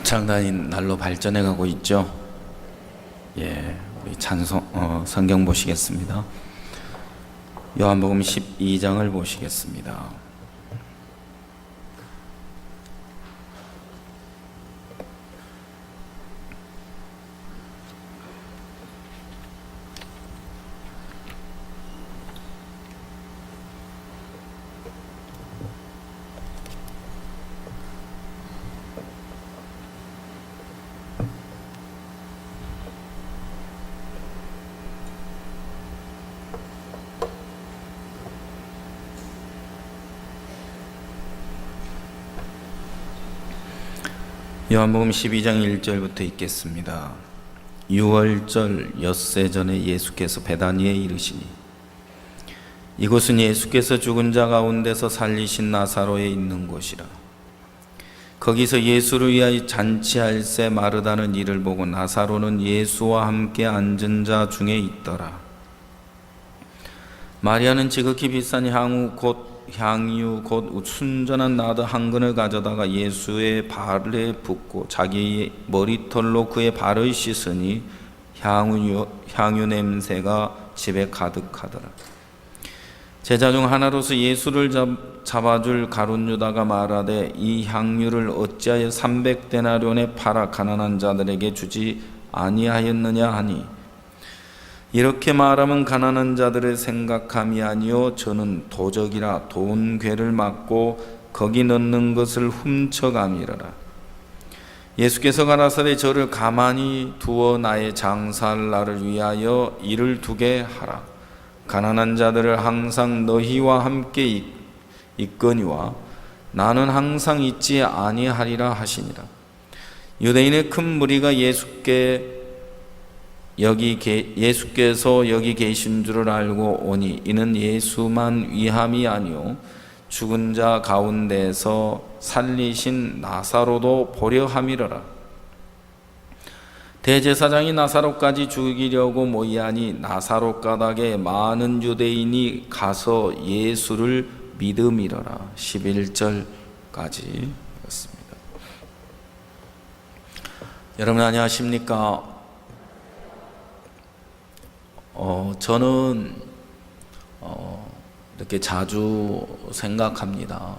합창단이 날로 발전해 가고 있죠. 예, 우리 성경 보시겠습니다. 요한복음 12장을 보시겠습니다. 요한복음 12장 1절부터 읽겠습니다. 6월절 엿새 전에 예수께서 베다니에 이르시니 이곳은 예수께서 죽은 자 가운데서 살리신 나사로에 있는 곳이라. 거기서 예수를 위하여 잔치할새 마르다는 이를 보고 나사로는 예수와 함께 앉은 자 중에 있더라. 마리아는 지극히 비싼 향유 곧 순전한 나드 한 근을 가져다가 예수의 발에 붓고 자기 머리털로 그의 발을 씻으니 향유 냄새가 집에 가득하더라. 제자 중 하나로서 예수를 잡아줄 가룟 유다가 말하되 이 향유를 어찌하여 300데나리온에 팔아 가난한 자들에게 주지 아니하였느냐 하니, 이렇게 말하면 가난한 자들의 생각함이 아니요 저는 도적이라 돈괴를 맞고 거기 넣는 것을 훔쳐감이러라. 예수께서 가라사대 저를 가만히 두어 나의 장사할 날을 위하여 일을 두게 하라. 가난한 자들을 항상 너희와 함께 있거니와 나는 항상 있지 아니하리라 하시니라. 유대인의 큰 무리가 예수께서 여기 계신 줄을 알고 오니 이는 예수만 위함이 아니요 죽은 자 가운데서 살리신 나사로도 보려 함이러라. 대제사장이 나사로까지 죽이려고 모이하니 나사로 가닥에 많은 유대인이 가서 예수를 믿음이러라. 11절까지 였습니다. 여러분 안녕하십니까? 저는 이렇게 자주 생각합니다.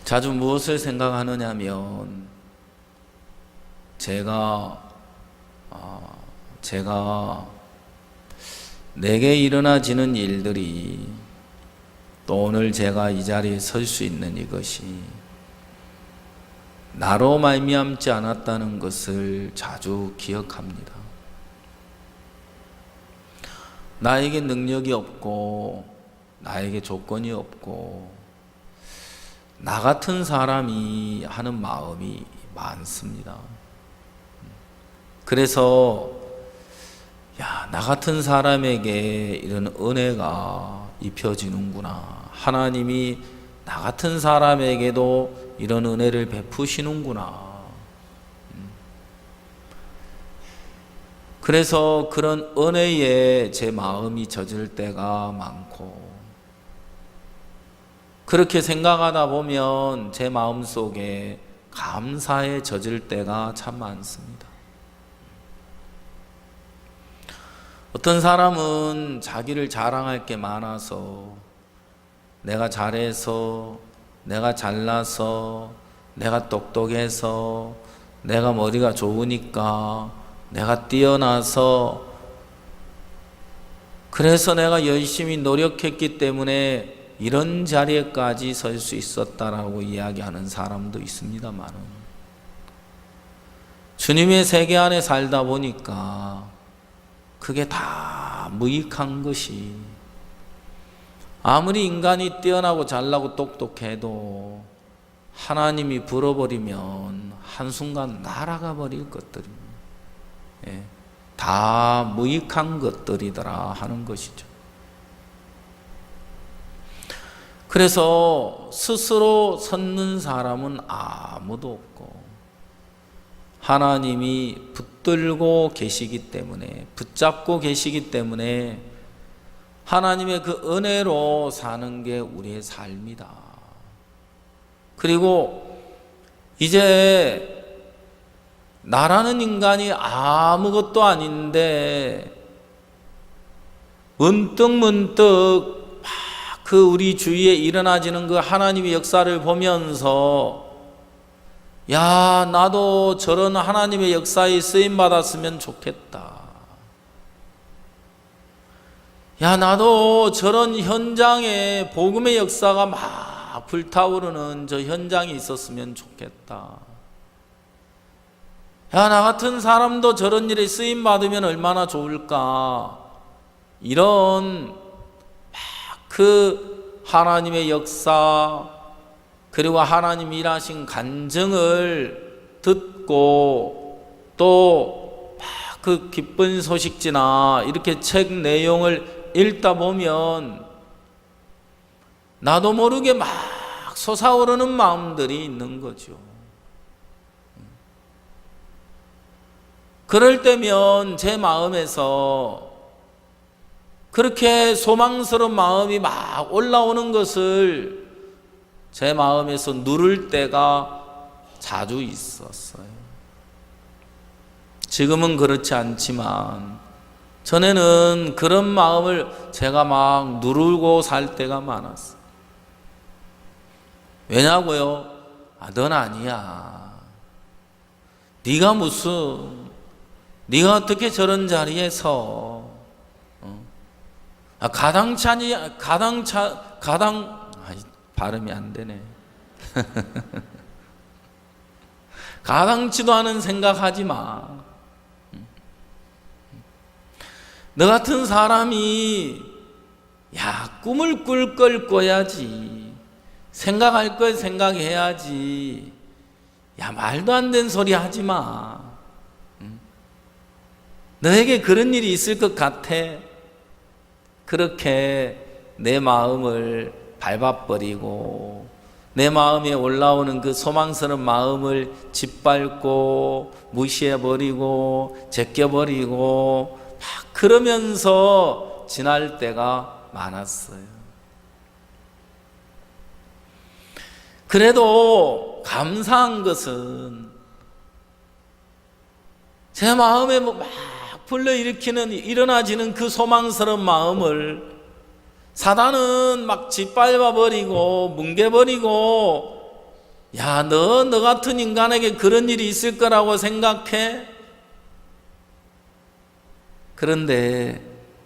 자주 무엇을 생각하느냐면 제가 내게 일어나지는 일들이 또 오늘 제가 이 자리에 설 수 있는 이것이 나로 말미암지 않았다는 것을 자주 기억합니다. 나에게 능력이 없고 나에게 조건이 없고 나 같은 사람이 하는 마음이 많습니다. 그래서 나 같은 사람에게 이런 은혜가 입혀지는구나. 하나님이 나 같은 사람에게도 이런 은혜를 베푸시는구나. 그래서 그런 은혜에 제 마음이 젖을 때가 많고, 그렇게 생각하다 보면 제 마음속에 감사에 젖을 때가 참 많습니다. 어떤 사람은 자기를 자랑할 게 많아서 내가 잘해서, 내가 잘나서, 내가 똑똑해서, 내가 머리가 좋으니까, 내가 뛰어나서, 그래서 내가 열심히 노력했기 때문에 이런 자리에까지 설 수 있었다라고 이야기하는 사람도 있습니다만, 주님의 세계 안에 살다 보니까 그게 다 무익한 것이, 아무리 인간이 뛰어나고 잘나고 똑똑해도 하나님이 불어버리면 한순간 날아가 버릴 것들입니다. 다 무익한 것들이더라 하는 것이죠. 그래서 스스로 섰는 사람은 아무도 없고 하나님이 붙들고 계시기 때문에, 붙잡고 계시기 때문에 하나님의 그 은혜로 사는 게 우리의 삶이다. 그리고 이제 나라는 인간이 아무것도 아닌데 문득 그 우리 주위에 일어나지는 그 하나님의 역사를 보면서 야, 나도 저런 하나님의 역사에 쓰임 받았으면 좋겠다. 야, 나도 저런 현장에 복음의 역사가 막 불타오르는 저 현장에 있었으면 좋겠다. 야, 나 같은 사람도 저런 일에 쓰임 받으면 얼마나 좋을까. 이런 그 하나님의 역사 그리고 하나님 일하신 간증을 듣고 또 그 기쁜 소식지나 이렇게 책 내용을 읽다 보면 나도 모르게 막 솟아오르는 마음들이 있는 거죠. 그럴 때면 제 마음에서 그렇게 소망스러운 마음이 막 올라오는 것을 제 마음에서 누를 때가 자주 있었어요. 지금은 그렇지 않지만 전에는 그런 마음을 제가 막 누르고 살 때가 많았어요. 왜냐고요? 넌 아니야. 네가 네가 어떻게 저런 자리에서 발음이 안 되네. 가당치도 않은 생각하지 마. 너 같은 사람이 꿈을 꿀 걸 꿔야지. 생각할 걸 생각해야지. 말도 안 되는 소리 하지 마. 너에게 그런 일이 있을 것 같아. 그렇게 내 마음을 밟아버리고 내 마음에 올라오는 그 소망스러운 마음을 짓밟고 무시해버리고 제껴버리고 막 그러면서 지날 때가 많았어요. 그래도 감사한 것은 제 마음에 막 불러일으키는 일어나지는 그 소망스러운 마음을 사단은 막 짓밟아버리고 뭉개버리고 너 같은 인간에게 그런 일이 있을 거라고 생각해? 그런데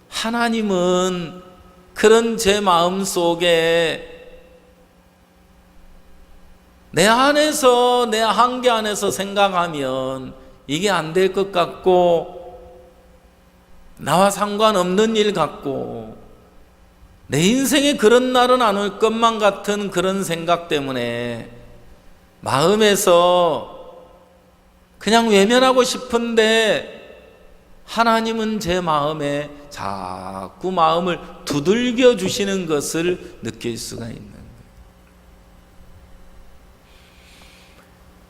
하나님은 그런 제 마음 속에 내 안에서 내 한계 안에서 생각하면 이게 안 될 것 같고 나와 상관없는 일 같고 내 인생에 그런 날은 안 올 것만 같은 그런 생각 때문에 마음에서 그냥 외면하고 싶은데 하나님은 제 마음에 자꾸 마음을 두들겨 주시는 것을 느낄 수가 있는 거예요.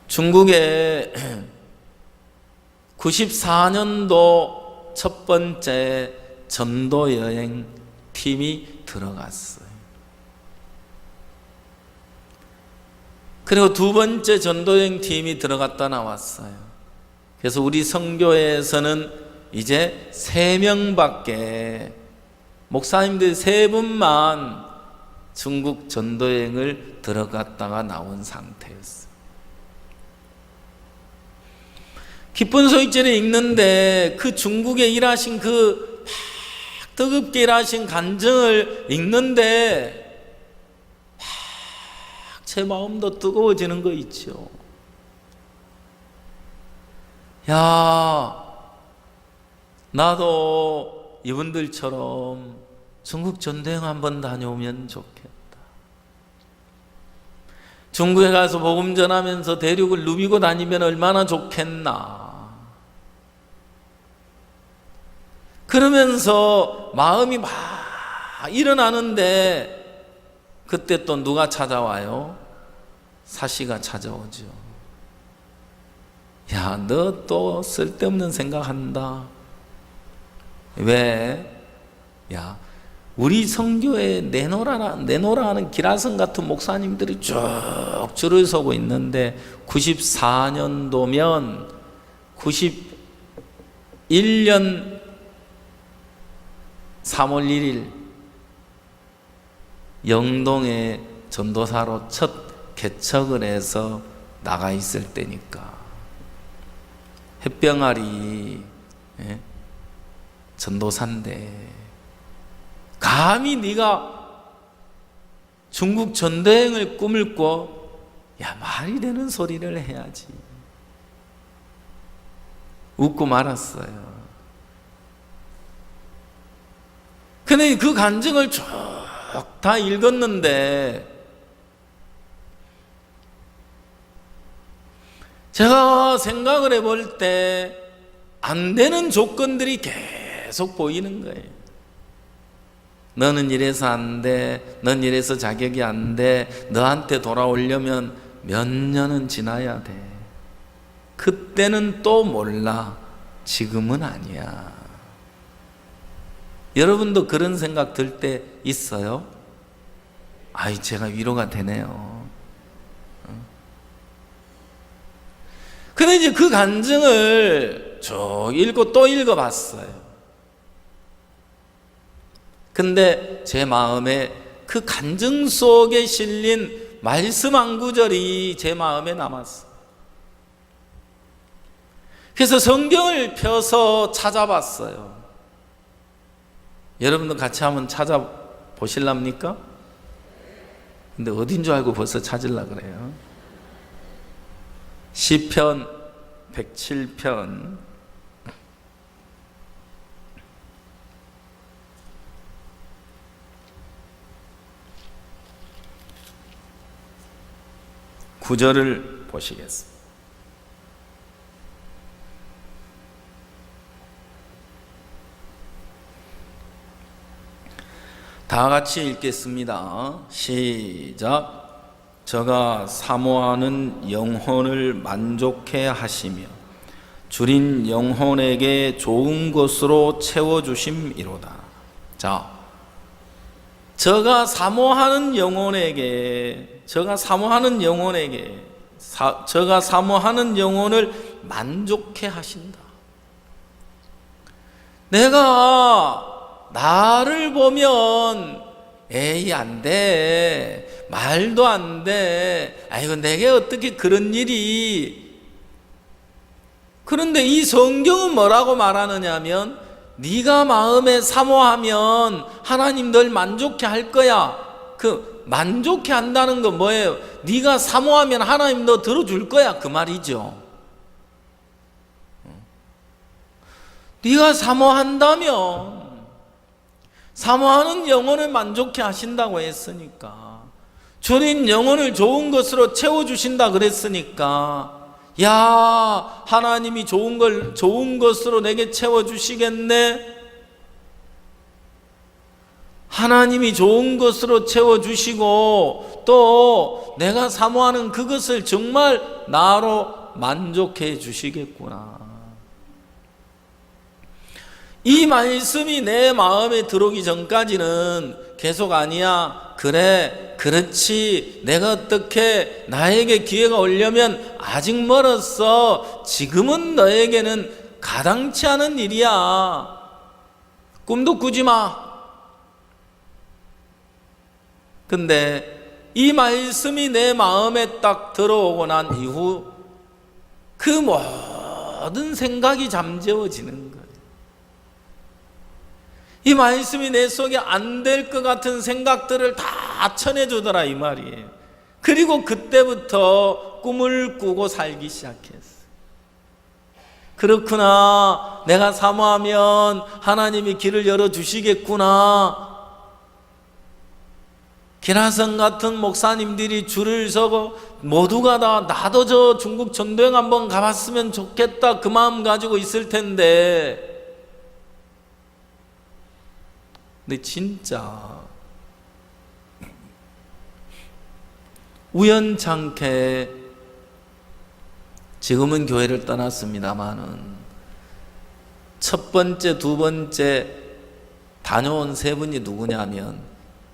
중국에 94년도 첫 번째 전도 여행 팀이 들어갔어요. 그리고 두 번째 전도 여행 팀이 들어갔다 나왔어요. 그래서 우리 선교회에서는 이제 3명밖에 목사님들 3분만 중국 전도 여행을 들어갔다가 나온 상태였어요. 기쁜 소식지를 읽는데 그 중국에 일하신 그 뜨겁게 일하신 간증을 읽는데 제 마음도 뜨거워지는 거 있죠. 나도 이분들처럼 중국 전도여행 한번 다녀오면 좋겠다. 중국에 가서 복음 전하면서 대륙을 누비고 다니면 얼마나 좋겠나. 그러면서 마음이 막 일어나는데 그때 또 누가 찾아와요? 사시가 찾아오죠. 너 또 쓸데없는 생각한다. 왜? 우리 선교에 내노라 하는 기라성 같은 목사님들이 쭉 줄을 서고 있는데 94년도면 91년 3월 1일 영동에 전도사로 첫 개척을 해서 나가 있을 때니까 햇병아리 전도사인데 감히 네가 중국 전도행을 꿈을 꿔? 야, 말이 되는 소리를 해야지. 웃고 말았어요. 근데 그 간증을 쭉 다 읽었는데 제가 생각을 해볼 때 안 되는 조건들이 계속 보이는 거예요. 너는 이래서 안 돼, 넌 이래서 자격이 안 돼, 너한테 돌아오려면 몇 년은 지나야 돼. 그때는 또 몰라, 지금은 아니야. 여러분도 그런 생각 들 때 있어요? 아이, 제가 위로가 되네요. 근데 이제 그 간증을 쭉 읽고 또 읽어봤어요. 근데 제 마음에 그 간증 속에 실린 말씀 한 구절이 제 마음에 남았어요. 그래서 성경을 펴서 찾아봤어요. 여러분도 같이 한번 찾아보실랍니까? 근데 어딘 줄 알고 벌써 찾으려고 그래요. 시편 107편 9절을 보시겠습니다. 다 같이 읽겠습니다. 시작. 저가 사모하는 영혼을 만족해 하시며 줄인 영혼에게 좋은 것으로 채워주심이로다. 자, 저가 사모하는 영혼을 만족해 하신다. 내가 나를 보면 에이 안 돼, 말도 안 돼, 아이고 내게 어떻게 그런 일이. 그런데 이 성경은 뭐라고 말하느냐 하면 네가 마음에 사모하면 하나님 널 만족해 할 거야. 그 만족해 한다는 건 뭐예요? 네가 사모하면 하나님 너 들어줄 거야, 그 말이죠. 네가 사모한다면, 사모하는 영혼을 만족해 하신다고 했으니까, 줄인 영혼을 좋은 것으로 채워주신다 그랬으니까, 야, 하나님이 좋은 것으로 내게 채워주시겠네? 하나님이 좋은 것으로 채워주시고 또 내가 사모하는 그것을 정말 나로 만족해 주시겠구나. 이 말씀이 내 마음에 들어오기 전까지는 계속 아니야, 그래, 그렇지, 내가 어떻게 나에게 기회가 오려면 아직 멀었어, 지금은 너에게는 가당치 않은 일이야, 꿈도 꾸지 마. 근데 이 말씀이 내 마음에 딱 들어오고 난 이후 그 모든 생각이 잠재워지는 거예요. 이 말씀이 내 속에 안 될 것 같은 생각들을 다 쳐내주더라 이 말이에요. 그리고 그때부터 꿈을 꾸고 살기 시작했어요. 그렇구나, 내가 사모하면 하나님이 길을 열어주시겠구나. 기라성 같은 목사님들이 줄을 서고 모두가 다 나도 저 중국 전도행 한번 가봤으면 좋겠다 그 마음 가지고 있을 텐데, 근데 진짜 우연찮게 지금은 교회를 떠났습니다마는 첫 번째, 두 번째 다녀온 세 분이 누구냐면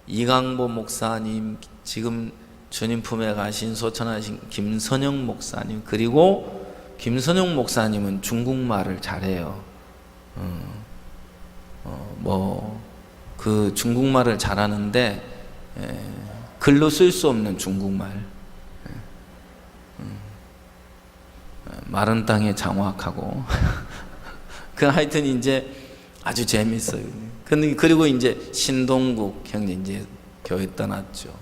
이강보 목사님, 지금 주님 품에 가신 소천하신 김선영 목사님, 그리고 김선영 목사님은 중국말을 잘해요. 그 중국말을 잘하는데 글로 쓸 수 없는 중국말. 마른 땅에 장화하고 그 하여튼 이제 아주 재밌어요. 그리고 이제 신동국 형님 이제 교회 떠났죠.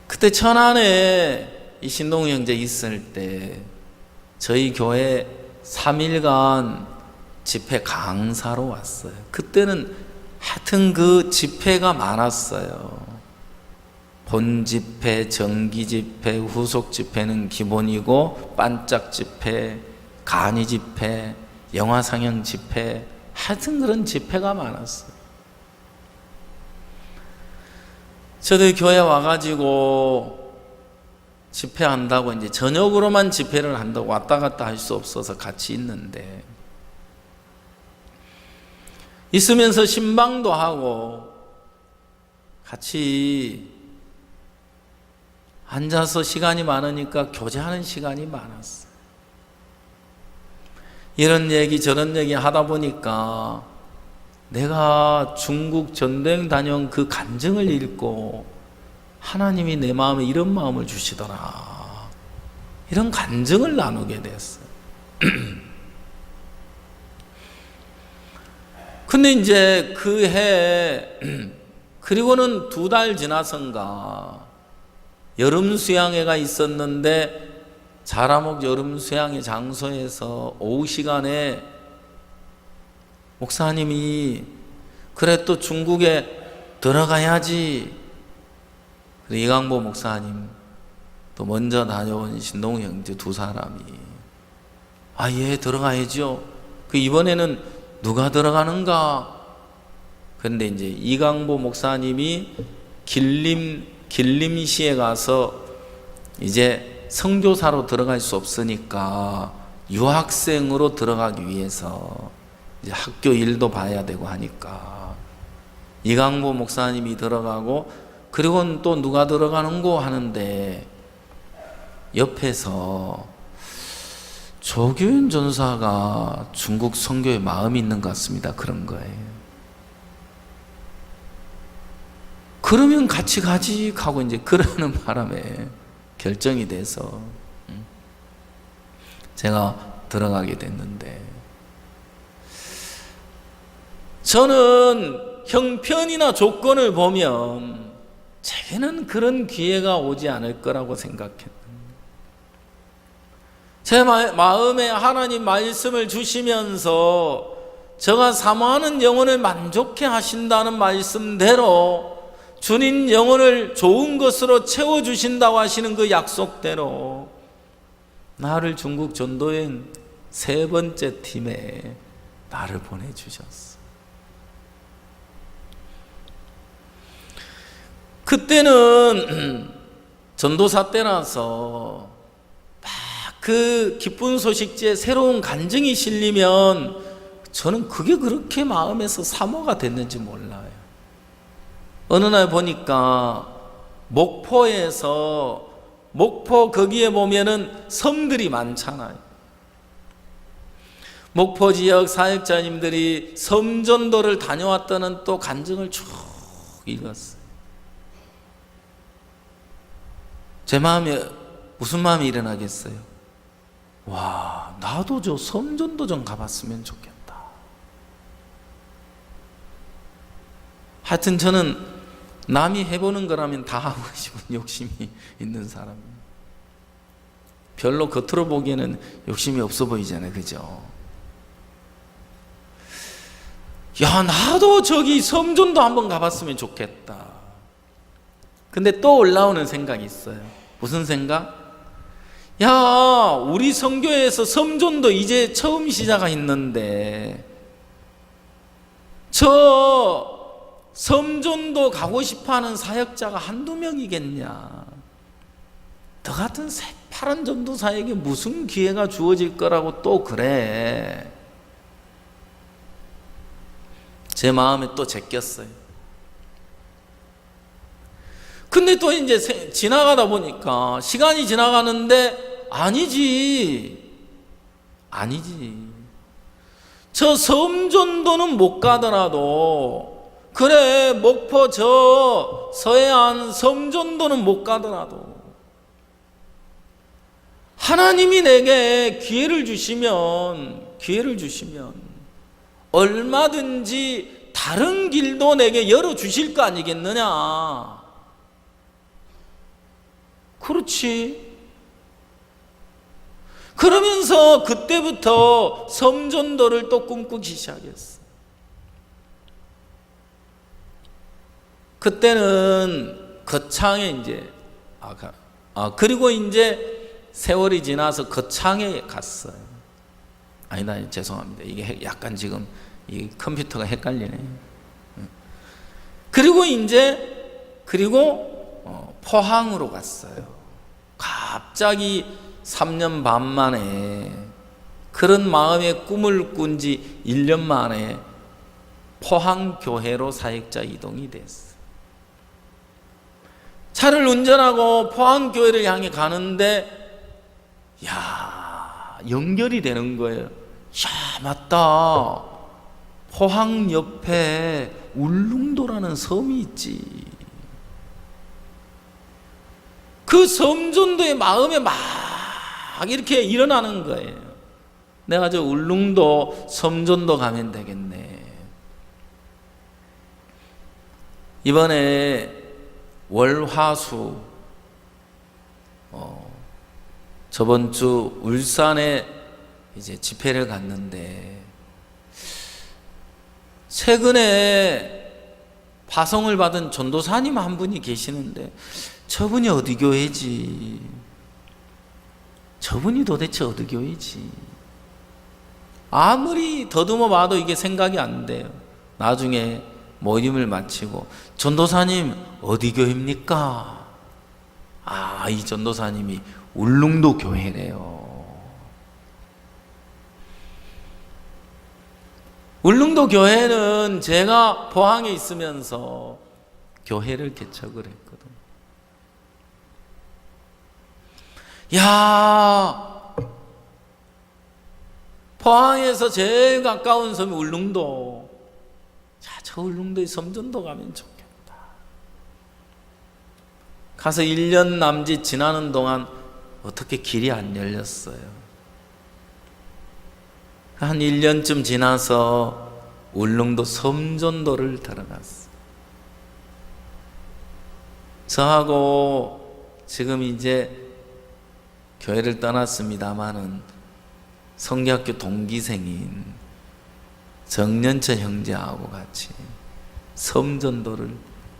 그때 천안에 이 신동국 형제 있을 때 저희 교회 3일간 집회 강사로 왔어요. 그때는 하여튼 그 집회가 많았어요. 본 집회, 정기 집회, 후속 집회는 기본이고 반짝 집회, 간이 집회, 영화 상영 집회, 하여튼 그런 집회가 많았어요. 저도 교회 와가지고 집회한다고 이제 저녁으로만 집회를 한다고 왔다 갔다 할 수 없어서 같이 있는데, 있으면서 신방도 하고 같이 앉아서 시간이 많으니까 교제하는 시간이 많았어. 이런 얘기 저런 얘기 하다 보니까 내가 중국 전도여행 다녀온 그 간증을 읽고 하나님이 내 마음에 이런 마음을 주시더라, 이런 간증을 나누게 됐어요. 근데 이제 그 해 그리고는 2달 지나선가 여름 수양회가 있었는데, 자라목 여름 수양회 장소에서 오후 시간에 목사님이 그래 또 중국에 들어가야지, 이강보 목사님 또 먼저 다녀온 신동욱 형제 2사람이 예 들어가야죠. 이번에는 누가 들어가는가? 그런데 이제 이강보 목사님이 길림시에 가서 이제 선교사로 들어갈 수 없으니까 유학생으로 들어가기 위해서 이제 학교 일도 봐야 되고 하니까 이강보 목사님이 들어가고, 그리고는 또 누가 들어가는고 하는데 옆에서 조규현 전사가 중국 선교에 마음이 있는 것 같습니다. 그런 거예요. 그러면 같이 가지 하고 이제 그러는 바람에 결정이 돼서 제가 들어가게 됐는데, 저는 형편이나 조건을 보면 제게는 그런 기회가 오지 않을 거라고 생각했는데, 제 마음에 하나님 말씀을 주시면서 제가 사모하는 영혼을 만족해 하신다는 말씀대로 주님 영혼을 좋은 것으로 채워주신다고 하시는 그 약속대로 나를 중국 전도여행 3번째 팀에 나를 보내주셨어. 그때는 전도사 때라서 막 그 기쁜 소식지에 새로운 간증이 실리면 저는 그게 그렇게 마음에서 사모가 됐는지 몰라요. 어느 날 보니까 목포 거기에 보면은 섬들이 많잖아요. 목포 지역 사역자님들이 섬전도를 다녀왔다는 또 간증을 쭉 읽었어요. 제 마음에 무슨 마음이 일어나겠어요? 와, 나도 저 섬전도 좀 가봤으면 좋겠다. 하여튼 저는 남이 해보는 거라면 다 하고 싶은 욕심이 있는 사람이에요. 별로 겉으로 보기에는 욕심이 없어 보이잖아요, 그죠? 야, 나도 저기 섬전도 한번 가봤으면 좋겠다. 근데 또 올라오는 생각이 있어요. 무슨 생각? 야, 우리 선교회에서 섬전도 이제 처음 시작했는데 저 섬전도 가고 싶어하는 사역자가 한두 명이겠냐? 너 같은 새파란 전도사에게 무슨 기회가 주어질 거라고 또 그래. 제 마음에 또 제꼈어요. 근데 또 이제 지나가다 보니까 시간이 지나가는데 아니지. 저 섬전도는 못 가더라도, 그래 목포 저 서해안 섬전도는 못 가더라도 하나님이 내게 기회를 주시면 얼마든지 다른 길도 내게 열어주실 거 아니겠느냐. 그렇지. 그러면서 그때부터 섬전도를 또 꿈꾸기 시작했어. 그때는 거창에 이제 그리고 이제 세월이 지나서 거창에 갔어요. 아니다, 죄송합니다. 이게 약간 지금 이 컴퓨터가 헷갈리네. 그리고 포항으로 갔어요. 갑자기 3년 반 만에, 그런 마음의 꿈을 꾼 지 1년 만에 포항교회로 사역자 이동이 됐어요. 차를 운전하고 포항교회를 향해 가는데 연결이 되는 거예요. 맞다. 포항 옆에 울릉도라는 섬이 있지. 그 섬전도의 마음에 막 이렇게 일어나는 거예요. 내가 저 울릉도 섬전도 가면 되겠네. 이번에 월화수 저번 주 울산에 이제 집회를 갔는데, 최근에 파송을 받은 전도사님 한 분이 계시는데, 저분이 어디 교회지? 저분이 도대체 어디 교회지? 아무리 더듬어 봐도 이게 생각이 안 돼요. 나중에 모임을 마치고, 전도사님 어디 교회입니까? 이 전도사님이 울릉도 교회래요. 울릉도 교회는 제가 포항에 있으면서 교회를 개척을 했거든. 포항에서 제일 가까운 섬이 울릉도. 저 울릉도에 섬전도 가면 좋겠다. 가서 1년 남짓 지나는 동안 어떻게 길이 안 열렸어요. 한 1년쯤 지나서 울릉도 섬전도를 들어갔어요. 저하고 지금 이제 교회를 떠났습니다마는 성경학교 동기생인 정년철 형제하고 같이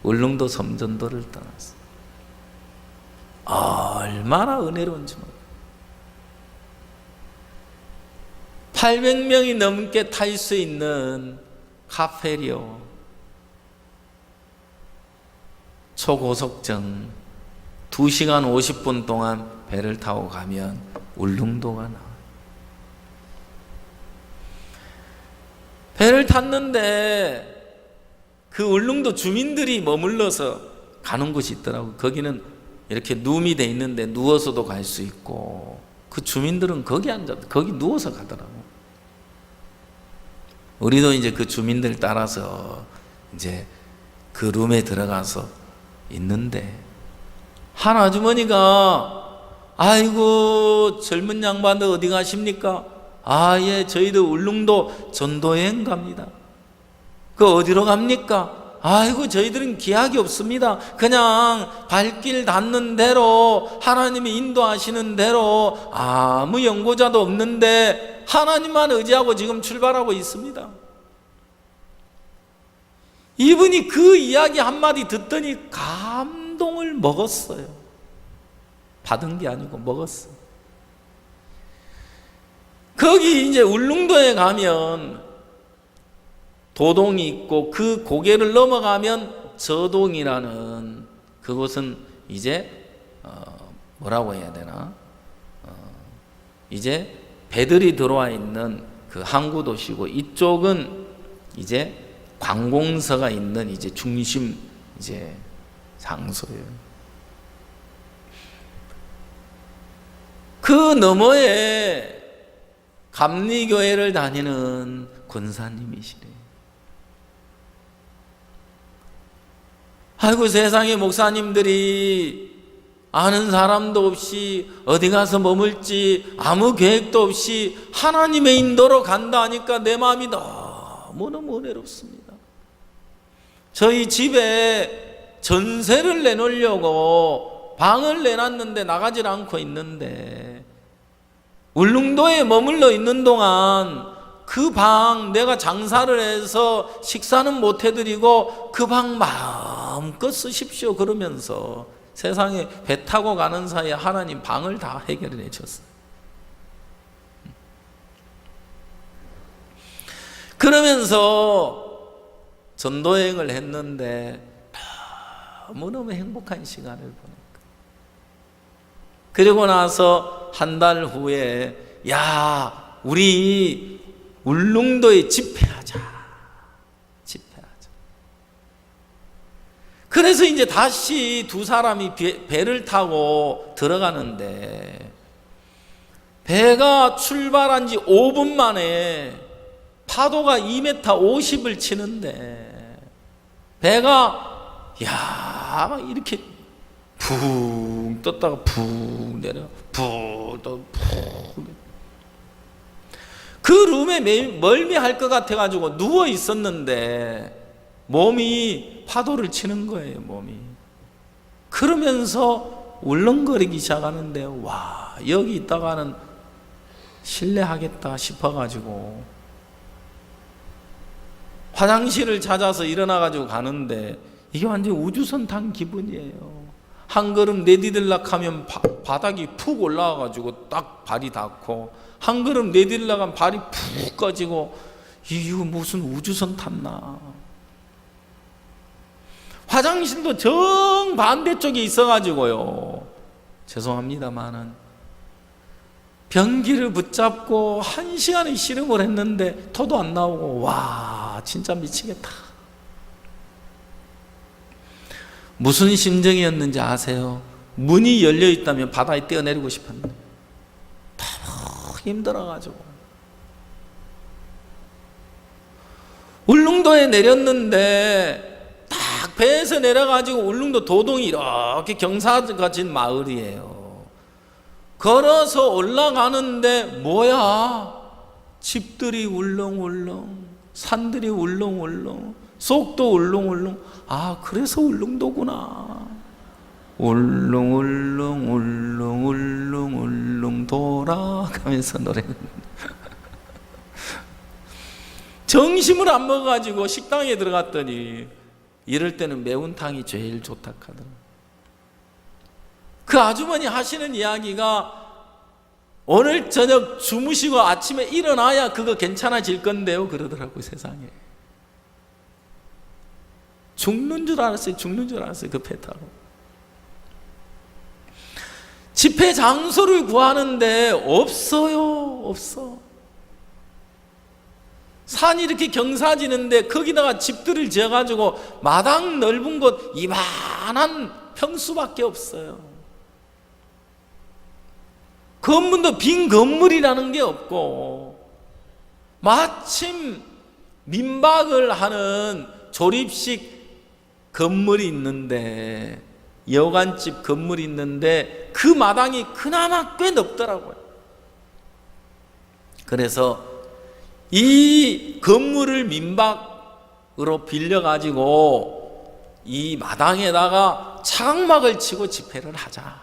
울릉도 섬전도를 떠났어요. 얼마나 은혜로운지 몰라요. 800명이 넘게 탈 수 있는 카페리오 초고속정 2시간 50분 동안 배를 타고 가면 울릉도가 나와요. 배를 탔는데 그 울릉도 주민들이 머물러서 가는 곳이 있더라고요. 거기는 이렇게 룸이 돼 있는데 누워서도 갈 수 있고, 그 주민들은 거기 누워서 가더라고요. 우리도 이제 그 주민들 따라서 이제 그 룸에 들어가서 있는데, 한 아주머니가 아이고 젊은 양반들 어디 가십니까? 예, 저희들 울릉도 전도여행 갑니다. 그 어디로 갑니까? 아이고 저희들은 기약이 없습니다. 그냥 발길 닿는 대로, 하나님이 인도하시는 대로, 아무 연고자도 없는데 하나님만 의지하고 지금 출발하고 있습니다. 이분이 그 이야기 한마디 듣더니 감동을 먹었어요. 받은 게 아니고 먹었어요. 거기 이제 울릉도에 가면 도동이 있고, 그 고개를 넘어가면 저동이라는, 그곳은 이제 뭐라고 해야 되나, 이제 배들이 들어와 있는 그 항구 도시고, 이쪽은 이제 관공서가 있는 이제 중심 이제 장소예요. 그 너머에 감리교회를 다니는 권사님이시래. 아이고, 세상에 목사님들이 아는 사람도 없이 어디 가서 머물지 아무 계획도 없이 하나님의 인도로 간다 하니까 내 마음이 너무너무 은혜롭습니다. 저희 집에 전세를 내놓으려고 방을 내놨는데 나가질 않고 있는데, 울릉도에 머물러 있는 동안 그 방 내가 장사를 해서 식사는 못 해드리고 그 방 마음껏 쓰십시오 그러면서 세상에 배 타고 가는 사이에 하나님 방을 다 해결해 줬어요. 그러면서 전도여행을 했는데 너무너무 행복한 시간을 보냈고, 그리고 나서 한 달 후에 야, 우리 울릉도에 집회하자. 그래서 이제 다시 두 사람이 배를 타고 들어가는데, 배가 출발한 지 5분 만에 파도가 2m 50을 치는데, 배가 이렇게 푹 떴다가 푹 내려, 푹 떴다가 푹. 그 룸에 멀미할 것 같아가지고 누워 있었는데 몸이 파도를 치는 거예요, 몸이. 그러면서 울렁거리기 시작하는데, 와, 여기 있다가는 실례하겠다 싶어가지고 화장실을 찾아서 일어나가지고 가는데, 이게 완전 우주선 탄 기분이에요. 한 걸음 내디딜락 하면 바닥이 푹 올라와가지고 딱 발이 닿고, 한 걸음 내디딜락 하면 발이 푹 꺼지고, 이거 무슨 우주선 탔나. 화장실도 정반대쪽에 있어가지고요, 죄송합니다만은 변기를 붙잡고 1시간을 씨름을 했는데 토도 안 나오고, 와, 진짜 미치겠다. 무슨 심정이었는지 아세요? 문이 열려 있다면 바다에 뛰어내리고 싶었는데 너무 힘들어가지고 울릉도에 내렸는데, 딱 배에서 내려가지고 울릉도 도동이 이렇게 경사가 진 마을이에요. 걸어서 올라가는데 뭐야, 집들이 울렁울렁, 산들이 울렁울렁, 속도 울렁울렁. 아, 그래서 울릉도구나. 울릉울릉 울릉울릉 울릉 돌아가면서 노래는 정심을 안 먹어가지고 식당에 들어갔더니 이럴 때는 매운탕이 제일 좋다 하더라고요. 그 아주머니 하시는 이야기가, 오늘 저녁 주무시고 아침에 일어나야 그거 괜찮아질 건데요 그러더라고요. 세상에 죽는 줄 알았어요. 그 배 타고. 집회 장소를 구하는데 없어. 산이 이렇게 경사지는데 거기다가 집들을 지어가지고 마당 넓은 곳 이만한 평수밖에 없어요. 건물도 빈 건물이라는 게 없고, 마침 민박을 하는 조립식 건물이 있는데, 여관집 건물이 있는데 그 마당이 그나마 꽤 넓더라고요. 그래서 이 건물을 민박으로 빌려가지고 이 마당에다가 차각막을 치고 집회를 하자.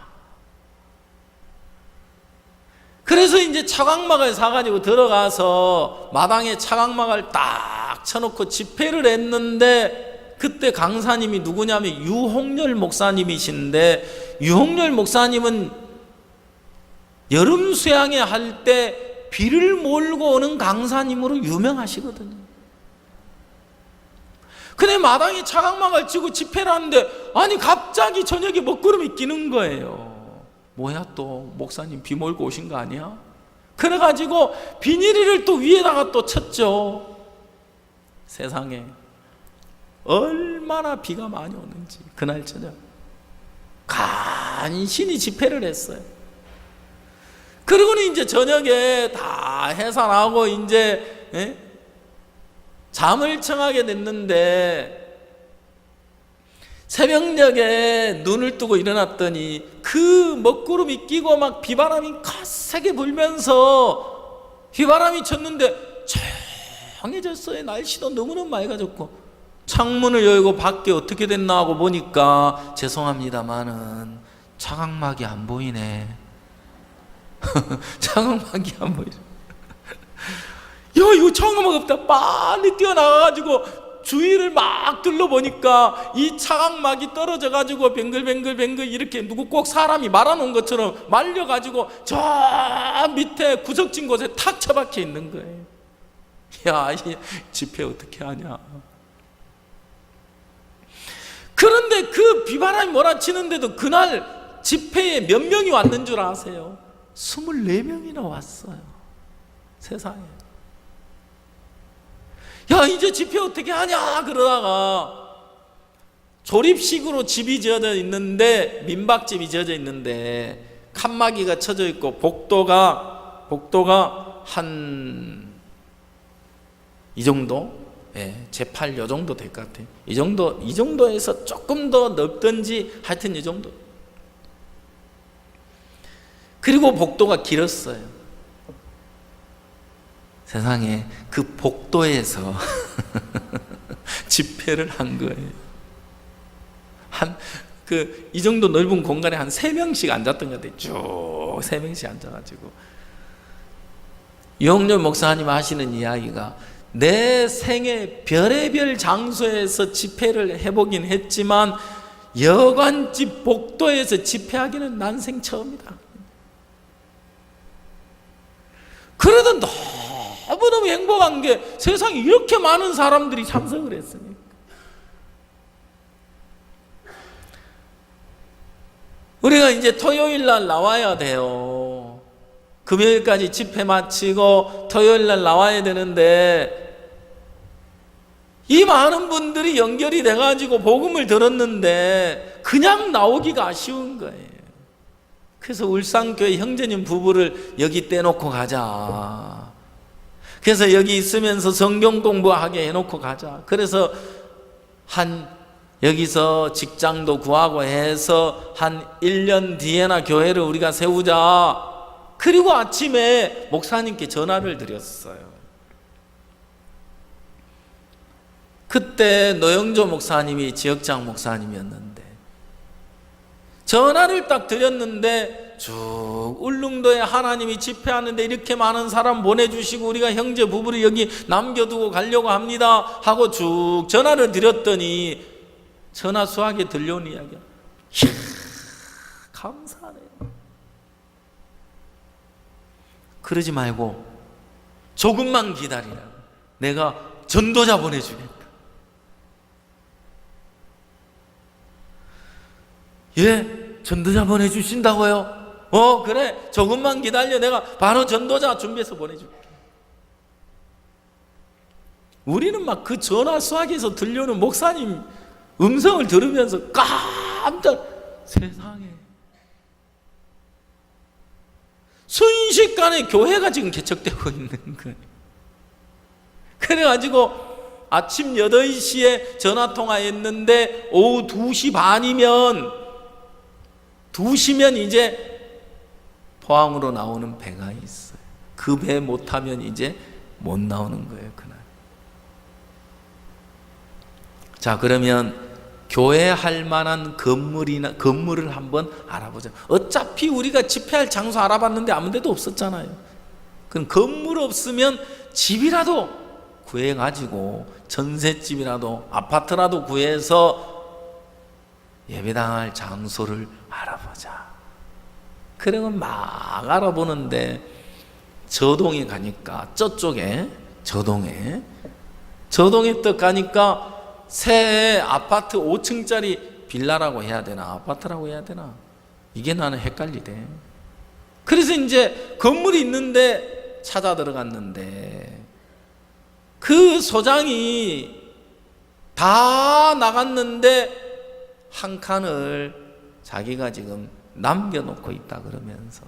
그래서 이제 차각막을 사가지고 들어가서 마당에 차각막을 딱 쳐놓고 집회를 했는데, 그때 강사님이 누구냐면 유홍렬 목사님이신데, 유홍렬 목사님은 여름 수양회 할 때 비를 몰고 오는 강사님으로 유명하시거든요. 근데 마당에 차각막을 치고 집회를 하는데, 아니 갑자기 저녁에 먹구름이 끼는 거예요. 뭐야, 또 목사님 비 몰고 오신 거 아니야? 그래가지고 비닐을 또 위에다가 또 쳤죠. 세상에 얼마나 비가 많이 오는지 그날 저녁 간신히 집회를 했어요. 그러고는 이제 저녁에 다 해산하고 이제 잠을 청하게 됐는데 새벽녘에 눈을 뜨고 일어났더니 그 먹구름이 끼고 막 비바람이 거세게 불면서 비바람이 쳤는데 조용해졌어요. 날씨도 너무너무 맑아졌고 창문을 열고 밖에 어떻게 됐나 하고 보니까 죄송합니다마는 차광막이 안 보이네. 차광막이 안 보이네. 야, 이거 차광막 없다. 빨리 뛰어나가가지고 주위를 막 둘러보니까 이 차광막이 떨어져가지고 뱅글뱅글 이렇게 누구 꼭 사람이 말아놓은 것처럼 말려가지고 저 밑에 구석진 곳에 탁 처박혀 있는 거예요. 야, 이 집회 어떻게 하냐. 그런데 그 비바람이 몰아치는데도 그날 집회에 몇 명이 왔는 줄 아세요? 24명이나 왔어요. 세상에. 야, 이제 집회 어떻게 하냐 그러다가 조립식으로 집이 지어져 있는데, 민박집이 지어져 있는데 칸막이가 쳐져 있고 복도가 한 이 정도, 제8 요 정도 될 것 같아요. 이 정도에서 조금 더 넓든지 하여튼 이 정도. 그리고 복도가 길었어요. 세상에 그 복도에서 집회를 한 거예요. 이 정도 넓은 공간에 한 3명씩 앉았던 것 같아요. 쭉 3명씩 앉아가지고 유홍렬 목사님 하시는 이야기가, 내 생애 별의별 장소에서 집회를 해보긴 했지만 여관집 복도에서 집회하기는 난생 처음이다. 그래도 너무너무 행복한 게 세상에 이렇게 많은 사람들이 참석을 했으니까. 우리가 이제 토요일 날 나와야 돼요. 금요일까지 집회 마치고 토요일 날 나와야 되는데 이 많은 분들이 연결이 돼가지고 복음을 들었는데 그냥 나오기가 아쉬운 거예요. 그래서 울산교회 형제님 부부를 여기 떼놓고 가자. 그래서 여기 있으면서 성경 공부하게 해놓고 가자. 그래서 여기서 직장도 구하고 해서 한 1년 뒤에나 교회를 우리가 세우자. 그리고 아침에 목사님께 전화를 드렸어요. 그때 노영조 목사님이 지역장 목사님이었는데 전화를 딱 드렸는데 쭉 울릉도에 하나님이 집회하는데 이렇게 많은 사람 보내주시고 우리가 형제 부부를 여기 남겨두고 가려고 합니다 하고 쭉 전화를 드렸더니 전화 수화기에 들려온 이야기야. 이야, 감사하네요. 그러지 말고 조금만 기다리라. 내가 전도자 보내주겠다. 예? 전도자 보내주신다고요? 그래, 조금만 기다려. 내가 바로 전도자 준비해서 보내줄게. 우리는 막 그 전화 수화기에서 들려오는 목사님 음성을 들으면서 깜짝, 세상에 순식간에 교회가 지금 개척되고 있는 거예요. 그래가지고 아침 8시에 전화통화했는데 오후 2시 반이면 2시면 이제 포항으로 나오는 배가 있어요. 그 배 못 타면 이제 못 나오는 거예요, 그날. 자, 그러면 교회 할 만한 건물을 한번 알아보자. 어차피 우리가 집회할 장소 알아봤는데 아무 데도 없었잖아요. 그럼 건물 없으면 집이라도 구해가지고 전셋집이라도 아파트라도 구해서 예배당할 장소를 알아보자. 그러면 막 알아보는데 저동에 가니까 저쪽에 저동에 딱 가니까 새 아파트 5층짜리 빌라라고 해야 되나 아파트라고 해야 되나 이게 나는 헷갈리대. 그래서 이제 건물이 있는데 찾아 들어갔는데 그 소장이 다 나갔는데 한 칸을 자기가 지금 남겨놓고 있다 그러면서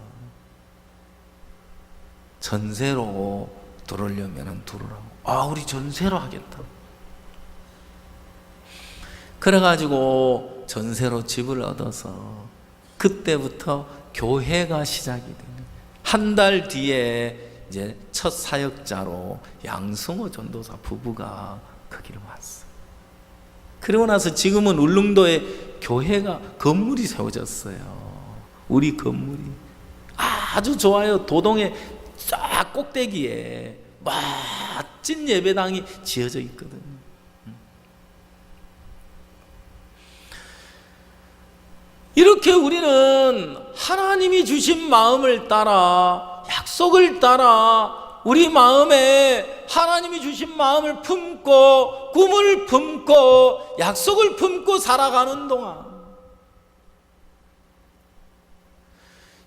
전세로 들어오려면 들어오라고. 우리 전세로 하겠다. 그래가지고 전세로 집을 얻어서 그때부터 교회가 시작이 되는. 한 달 뒤에 이제 첫 사역자로 양승호 전도사 부부가 거기를 왔어. 그러고 나서 지금은 울릉도에 교회가 건물이 세워졌어요. 우리 건물이 아주 좋아요. 도동에 쫙 꼭대기에 멋진 예배당이 지어져 있거든요. 이렇게 우리는 하나님이 주신 마음을 따라, 약속을 따라 우리 마음에 하나님이 주신 마음을 품고 꿈을 품고 약속을 품고 살아가는 동안,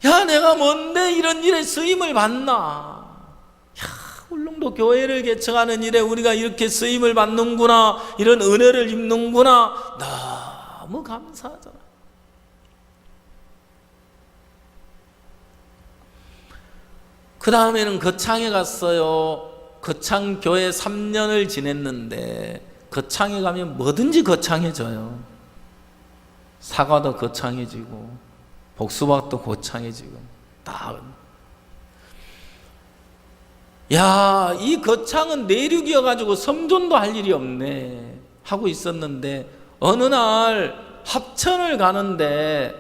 야, 내가 뭔데 이런 일에 쓰임을 받나? 야, 울릉도 교회를 개척하는 일에 우리가 이렇게 쓰임을 받는구나, 이런 은혜를 입는구나, 너무 감사하잖아. 그 다음에는 거창에 갔어요. 거창 교회 3년을 지냈는데, 거창에 가면 뭐든지 거창해져요. 사과도 거창해지고 복수박도 거창해지고 다. 야, 이 거창은 내륙이어가지고 섬존도 할 일이 없네 하고 있었는데, 어느 날 합천을 가는데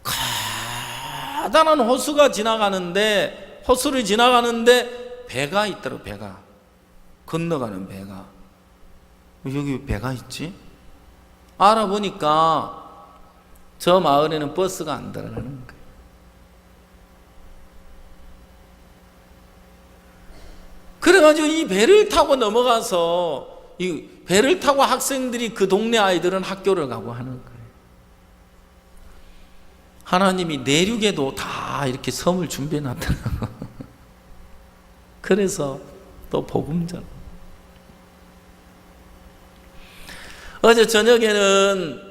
가단한 호수가 지나가는데, 호수를 지나가는데 배가 있더라고. 배가 건너가는 배가. 여기 배가 있지? 알아보니까 저 마을에는 버스가 안 들어가는 거예요. 그래가지고 이 배를 타고 넘어가서, 이 배를 타고 학생들이, 그 동네 아이들은 학교를 가고 하는 거예요. 하나님이 내륙에도 다 이렇게 섬을 준비해 놨더라고. 그래서 또 복음전. 어제 저녁에는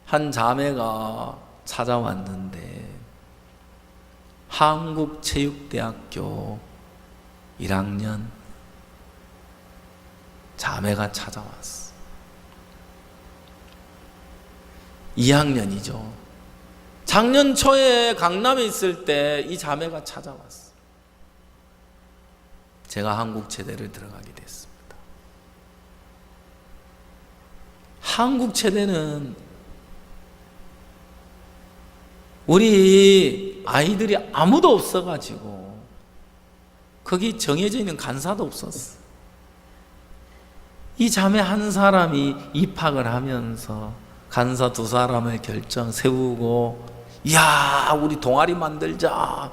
한 자매가 찾아왔는데, 한국체육대학교 1학년 자매가 찾아왔어. 2학년이죠. 작년 초에 강남에 있을 때 이 자매가 찾아왔어. 제가 한국체대를 들어가게 됐습니다. 한국체대는 우리 아이들이 아무도 없어가지고 거기 정해져 있는 간사도 없었어. 이 자매 한 사람이 입학을 하면서 간사 2사람을 세우고, 이야, 우리 동아리 만들자.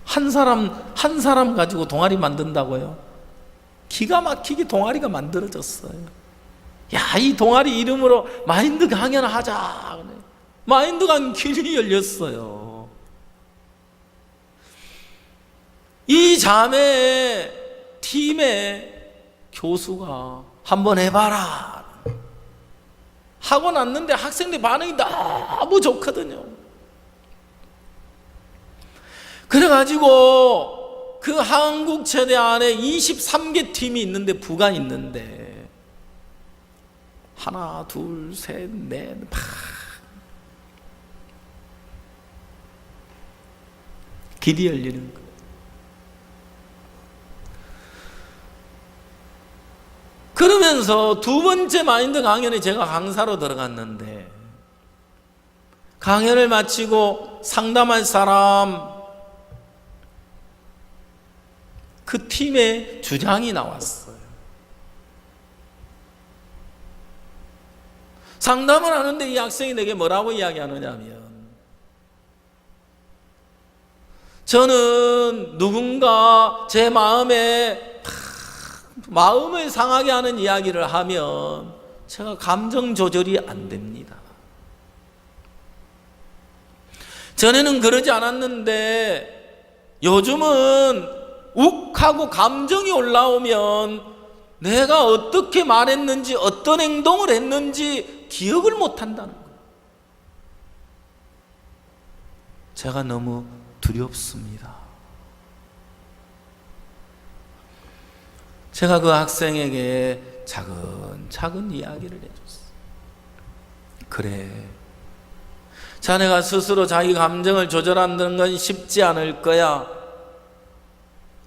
한 사람 가지고 동아리 만든다고요? 기가 막히게 동아리가 만들어졌어요. 야, 이 동아리 이름으로 마인드 강연 하자. 마인드 강연 길이 열렸어요. 이 자매 팀의 교수가 한번 해봐라 하고 났는데 학생들 반응이 너무 좋거든요. 그래가지고 그 한국체대 안에 23개 팀이 있는데, 부가 있는데, 하나, 둘, 셋, 넷, 막 길이 열리는 거예요. 그러면서 두 번째 마인드 강연에 제가 강사로 들어갔는데, 강연을 마치고 상담할 사람, 그 팀의 주장이 나왔어요. 상담을 하는데 이 학생이 내게 뭐라고 이야기하느냐면, 저는 누군가 제 마음을 상하게 하는 이야기를 하면 제가 감정 조절이 안 됩니다. 전에는 그러지 않았는데 요즘은 욱하고 감정이 올라오면 내가 어떻게 말했는지 어떤 행동을 했는지 기억을 못한다는 거예요. 제가 너무 두렵습니다. 제가 그 학생에게 차근차근 이야기를 해줬어요. 그래, 자네가 스스로 자기 감정을 조절하는 건 쉽지 않을 거야.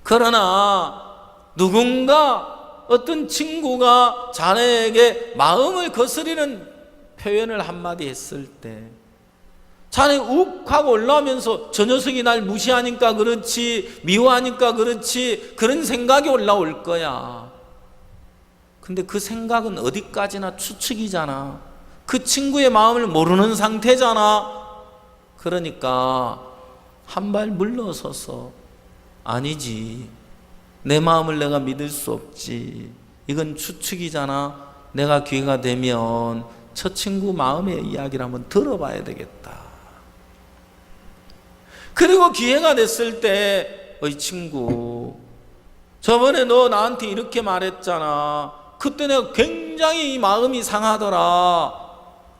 그러나 누군가, 어떤 친구가 자네에게 마음을 거스리는 표현을 한마디 했을 때 자네 욱 하고 올라오면서 저 녀석이 날 무시하니까 그렇지, 미워하니까 그렇지, 그런 생각이 올라올 거야. 근데 그 생각은 어디까지나 추측이잖아. 그 친구의 마음을 모르는 상태잖아. 그러니까 한 발 물러서서, 아니지, 내 마음을 내가 믿을 수 없지, 이건 추측이잖아. 내가 기회가 되면 저 친구 마음의 이야기를 한번 들어봐야 되겠다. 그리고 기회가 됐을 때, 어이 친구, 저번에 너 나한테 이렇게 말했잖아. 그때 내가 굉장히 마음이 상하더라.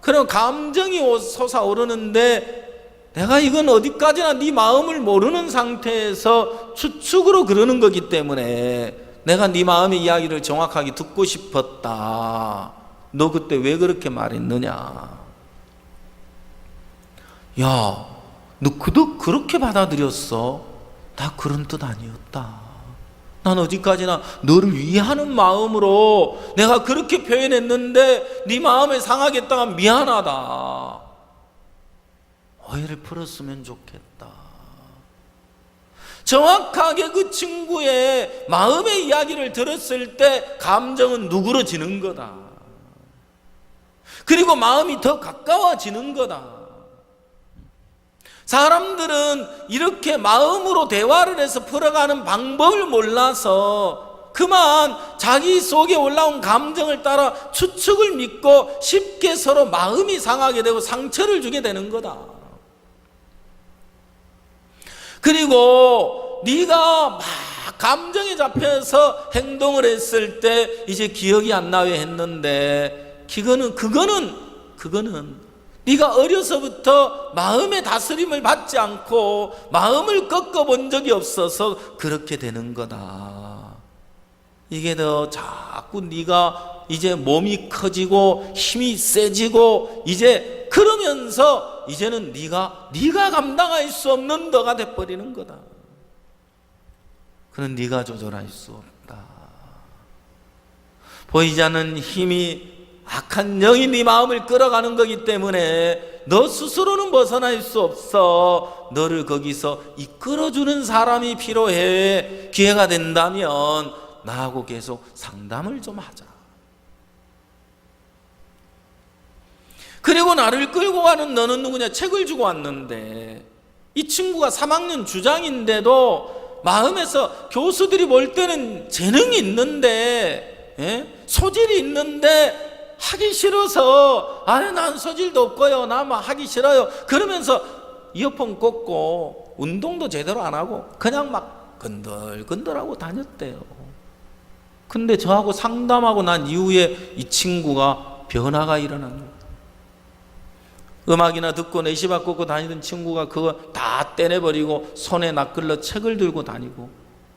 그럼 감정이 솟아오르는데 내가 이건 어디까지나 네 마음을 모르는 상태에서 추측으로 그러는 거기 때문에 내가 네 마음의 이야기를 정확하게 듣고 싶었다. 너 그때 왜 그렇게 말했느냐? 야, 너 그렇게 받아들였어? 나 그런 뜻 아니었다. 난 어디까지나 너를 위하는 마음으로 내가 그렇게 표현했는데 네 마음을 상하게 했다가 미안하다. 오해를 풀었으면 좋겠다. 정확하게 그 친구의 마음의 이야기를 들었을 때 감정은 누그러지는 거다. 그리고 마음이 더 가까워지는 거다. 사람들은 이렇게 마음으로 대화를 해서 풀어가는 방법을 몰라서 그만 자기 속에 올라온 감정을 따라 추측을 믿고 쉽게 서로 마음이 상하게 되고 상처를 주게 되는 거다. 그리고 네가 막 감정에 잡혀서 행동을 했을 때 이제 기억이 안 나게 했는데 그거는 네가 어려서부터 마음의 다스림을 받지 않고 마음을 꺾어본 적이 없어서 그렇게 되는 거다. 이게 더 자꾸 네가 이제 몸이 커지고 힘이 세지고 이제 그러면서 이제는 네가 감당할 수 없는 너가 돼버리는 거다. 그는 네가 조절할 수 없다. 보이지 않는 힘이, 악한 영이 네 마음을 끌어가는 거기 때문에 너 스스로는 벗어날 수 없어. 너를 거기서 이끌어주는 사람이 필요해. 기회가 된다면 나하고 계속 상담을 좀 하자. 그리고 나를 끌고 가는 너는 누구냐? 책을 주고 왔는데 이 친구가 3학년 주장인데도 마음에서 교수들이 볼 때는 재능이 있는데, 소질이 있는데 하기 싫어서, 난 소질도 없고요, 나 막 하기 싫어요 그러면서 이어폰 꽂고 운동도 제대로 안 하고 그냥 막 건들건들하고 다녔대요. 근데 저하고 상담하고 난 이후에 이 친구가 변화가 일어난 거예요. 음악이나 듣고 내시바 꽂고 다니던 친구가 그거 다 떼내버리고 손에 낯글러 책을 들고 다니고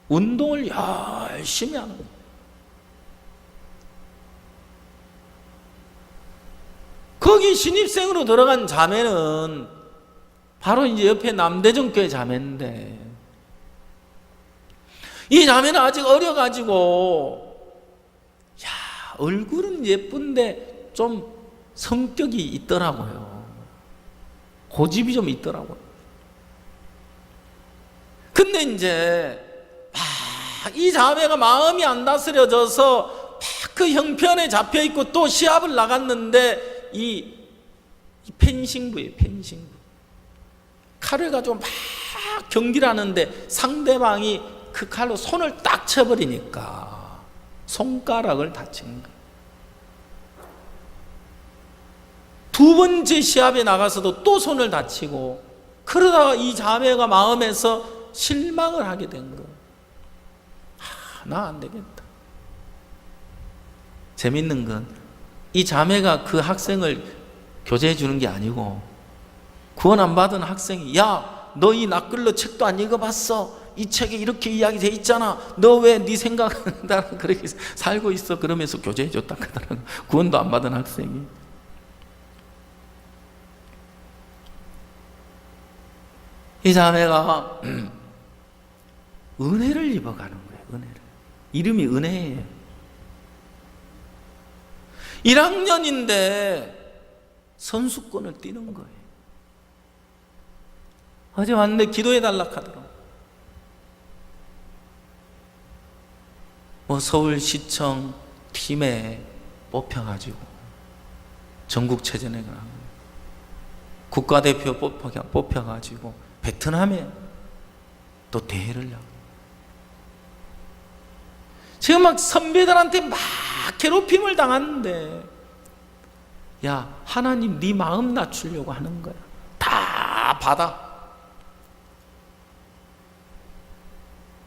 운동을 열심히 하는 거예요. 거기 신입생으로 들어간 자매는 바로 이제 옆에 남대전교회 자매인데, 이 자매는 아직 어려가지고, 얼굴은 예쁜데 좀 성격이 있더라고요. 고집이 좀 있더라고요. 근데 이제 이 자매가 마음이 안 다스려져서 그 형편에 잡혀있고 또 시합을 나갔는데 이 펜싱부예요. 펜싱부. 칼을 가지고 막 경기를 하는데 상대방이 그 칼로 손을 딱 쳐버리니까 손가락을 다친 거예요. 두 번째 시합에 나가서도 또 손을 다치고, 그러다가 이 자매가 마음에서 실망을 하게 된 거예요. 나 안 되겠다. 재밌는 건 이 자매가 그 학생을 교제해 주는 게 아니고 구원 안 받은 학생이 야, 너 이 낯글러 책도 안 읽어봤어? 이 책에 이렇게 이야기돼 있잖아. 너 왜 네 생각은 나랑 그렇게 살고 있어? 그러면서 교제해 줬다 하더라고. 구원도 안 받은 학생이. 이 자매가 은혜를 입어가는 거예요. 은혜를. 이름이 은혜예요. 1학년인데 선수권을 뛰는 거예요. 어제 왔는데 기도해 달라 하더라고. 서울시청 팀에 뽑혀가지고 전국체전에 가고 국가대표 뽑혀가지고 베트남에 또 대회를 하고 지금 막 선배들한테 막 괴롭힘을 당하는데 야, 하나님 네 마음 낮추려고 하는 거야. 다 받아.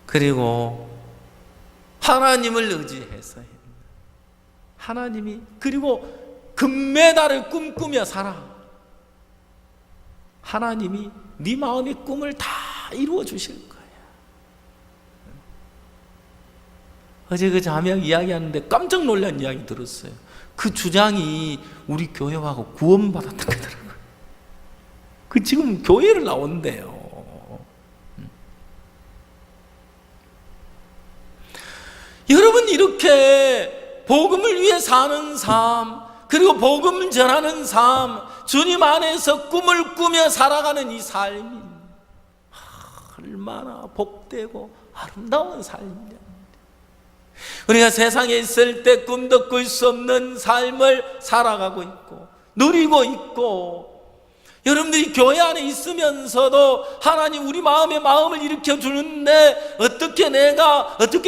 그리고 하나님을 의지해서 하나님이 그리고 금메달을 꿈꾸며 살아. 하나님이 네 마음의 꿈을 다 이루어 주실 거야. 어제 그 자매하고 이야기하는데 깜짝 놀란 이야기 들었어요. 그 주장이 우리 교회하고 구원받았다고 하더라고요. 그 지금 교회를 나온대요. 여러분, 이렇게 복음을 위해 사는 삶, 그리고 복음을 전하는 삶, 주님 안에서 꿈을 꾸며 살아가는 이 삶이 얼마나 복되고 아름다운 삶이냐. 우리가 세상에 있을 때 꿈도 꿀 수 없는 삶을 살아가고 있고 누리고 있고, 여러분들이 교회 안에 있으면서도 하나님 우리 마음에 마음을 일으켜 주는데 어떻게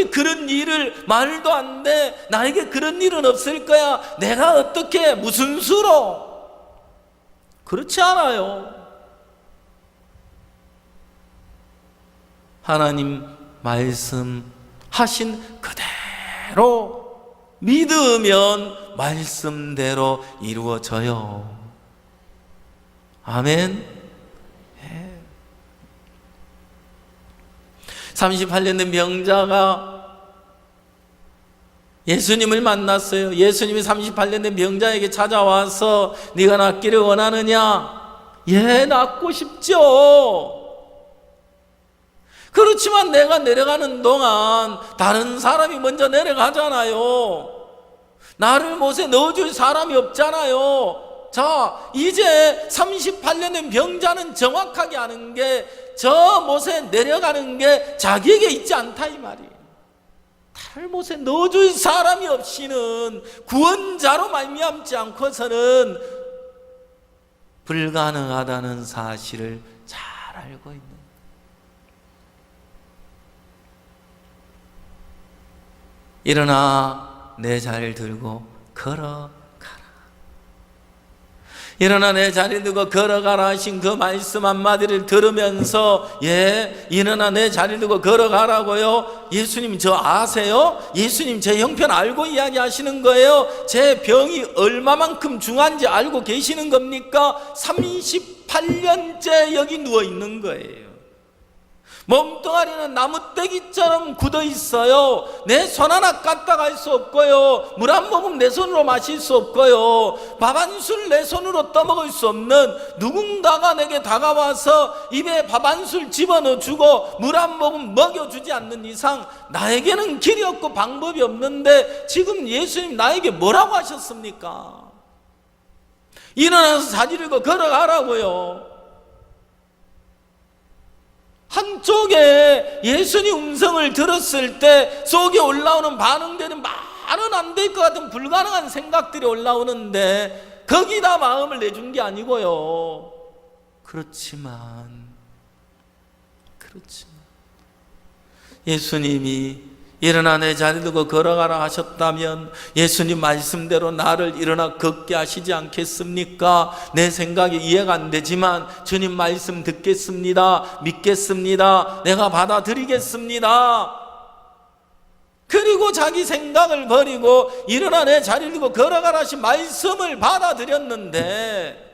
그런 일을 말도 안 돼, 나에게 그런 일은 없을 거야, 내가 어떻게 무슨 수로. 그렇지 않아요. 하나님 말씀하신 그대로 믿으면 말씀대로 이루어져요. 아멘. 38년 된 병자가 예수님을 만났어요. 예수님이 38년 된 병자에게 찾아와서 네가 낫기를 원하느냐? 예, 낫고 싶죠. 그렇지만 내가 내려가는 동안 다른 사람이 먼저 내려가잖아요. 나를 못에 넣어줄 사람이 없잖아요. 자, 이제 38년 된 병자는 정확하게 아는 게 저 못에 내려가는 게 자기에게 있지 않다 이 말이에요. 다른 못에 넣어줄 사람이 없이는, 구원자로 말미암지 않고서는 불가능하다는 사실을 잘 알고 있는 거예요. 일어나 내 자리를 들고 걸어가라. 일어나 내 자리를 들고 걸어가라 하신 그 말씀 한마디를 들으면서, 예, 일어나 내 자리를 들고 걸어가라고요? 예수님 저 아세요? 예수님 제 형편 알고 이야기하시는 거예요? 제 병이 얼마만큼 중한지 알고 계시는 겁니까? 38년째 여기 누워 있는 거예요. 몸뚱아리는 나무떼기처럼 굳어 있어요. 내 손 하나 까딱 할 수 없고요, 물 한 모금 내 손으로 마실 수 없고요, 밥 한 술 내 손으로 떠먹을 수 없는, 누군가가 내게 다가와서 입에 밥 한 술 집어넣어 주고 물 한 모금 먹여주지 않는 이상 나에게는 길이 없고 방법이 없는데, 지금 예수님 나에게 뭐라고 하셨습니까? 일어나서 자리를 걸어가라고요. 한쪽에 예수님 음성을 들었을 때 속에 올라오는 반응되는 말은 안 될 것 같은 불가능한 생각들이 올라오는데 거기다 마음을 내준 게 아니고요. 그렇지만 예수님이 일어나 내 자리 두고 걸어가라 하셨다면 예수님 말씀대로 나를 일어나 걷게 하시지 않겠습니까? 내 생각이 이해가 안 되지만 주님 말씀 듣겠습니다. 믿겠습니다. 내가 받아들이겠습니다. 그리고 자기 생각을 버리고 일어나 내 자리를 두고 걸어가라 하신 말씀을 받아들였는데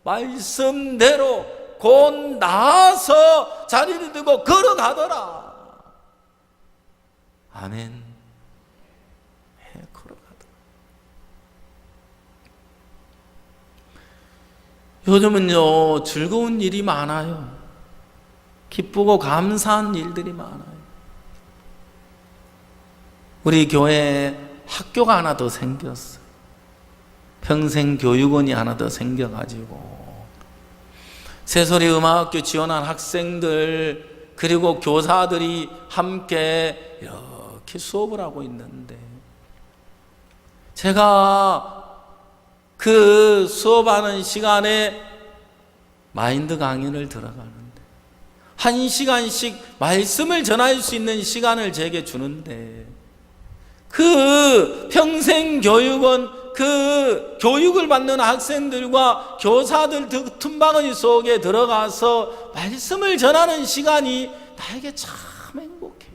말씀대로 곧 나아서 자리를 두고 걸어가더라. 아멘. 걸어가더라. 요즘은요 즐거운 일이 많아요. 기쁘고 감사한 일들이 많아요. 우리 교회에 학교가 하나 더 생겼어요. 평생교육원이 하나 더 생겨가지고 새소리음악학교 지원한 학생들 그리고 교사들이 함께 이렇게 수업을 하고 있는데 제가 그 수업하는 시간에 마인드 강연을 들어가는데 1시간씩 말씀을 전할 수 있는 시간을 제게 주는데 그 평생교육원 그 교육을 받는 학생들과 교사들 틈바구니 속에 들어가서 말씀을 전하는 시간이 나에게 참 행복해요.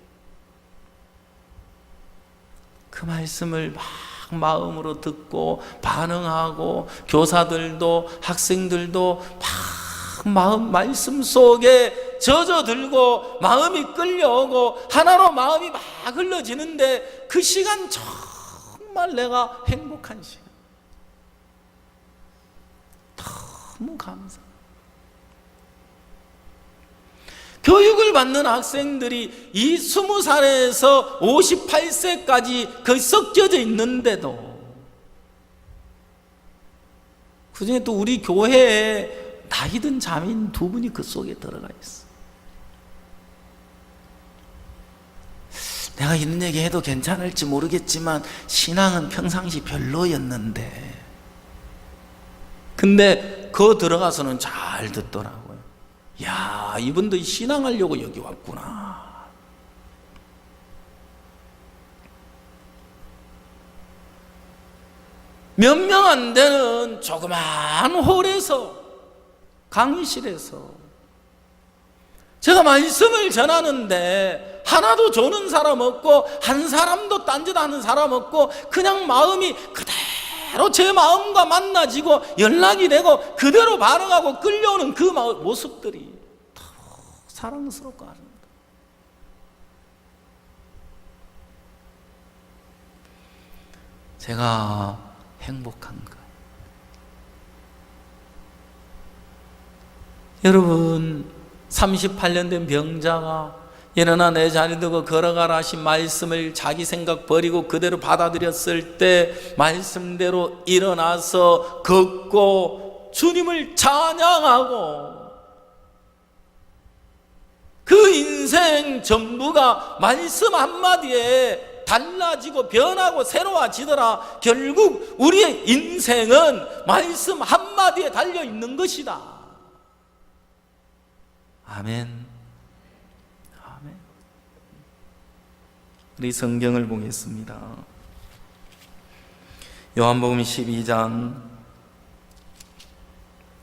그 말씀을 막 마음으로 듣고 반응하고 교사들도 학생들도 막 말씀 속에 젖어들고 마음이 끌려오고 하나로 마음이 막 흘러지는데 그 시간 정말 내가 행복한 시간. 너무 감사. 교육을 받는 학생들이 이 20살에서 58세까지 섞여져 있는데도 그 중에 또 우리 교회에 나이 든 자매인 2분이 그 속에 들어가 있어. 내가 이런 얘기 해도 괜찮을지 모르겠지만 신앙은 평상시 별로였는데 근데 그 들어가서는 잘 듣더라고요. 야, 이분도 신앙하려고 여기 왔구나. 몇 명 안 되는 조그만 홀에서 강의실에서 제가 말씀을 전하는데 하나도 조는 사람 없고 한 사람도 딴짓하는 사람 없고 그냥 마음이 그대로 제 마음과 만나지고 연락이 되고 그대로 반응하고 끌려오는 그 모습들이 더 사랑스럽고 아름다워요. 제가 행복한가? 여러분 38년 된 병자가 일어나 내 자리 두고 걸어가라 하신 말씀을 자기 생각 버리고 그대로 받아들였을 때 말씀대로 일어나서 걷고 주님을 찬양하고 그 인생 전부가 말씀 한마디에 달라지고 변하고 새로워지더라. 결국 우리의 인생은 말씀 한마디에 달려있는 것이다. 아멘. 아멘. 우리 성경을 보겠습니다. 요한복음 12장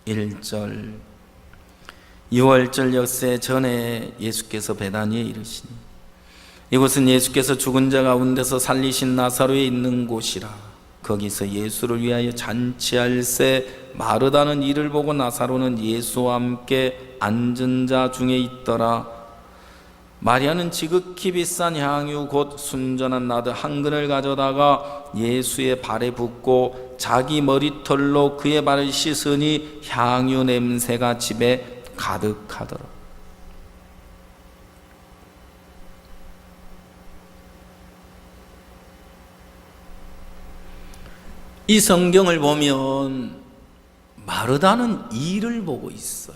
1절 유월절 엿새 전에 예수께서 베다니에 이르시니 이곳은 예수께서 죽은 자 가운데서 살리신 나사로에 있는 곳이라. 거기서 예수를 위하여 잔치할새 마르다는 이를 보고 나사로는 예수와 함께 앉은 자 중에 있더라. 마리아는 지극히 비싼 향유 곧 순전한 나드 한 근을 가져다가 예수의 발에 붓고 자기 머리털로 그의 발을 씻으니 향유 냄새가 집에 가득하더라. 이 성경을 보면 마르다는 이를 보고 있어요.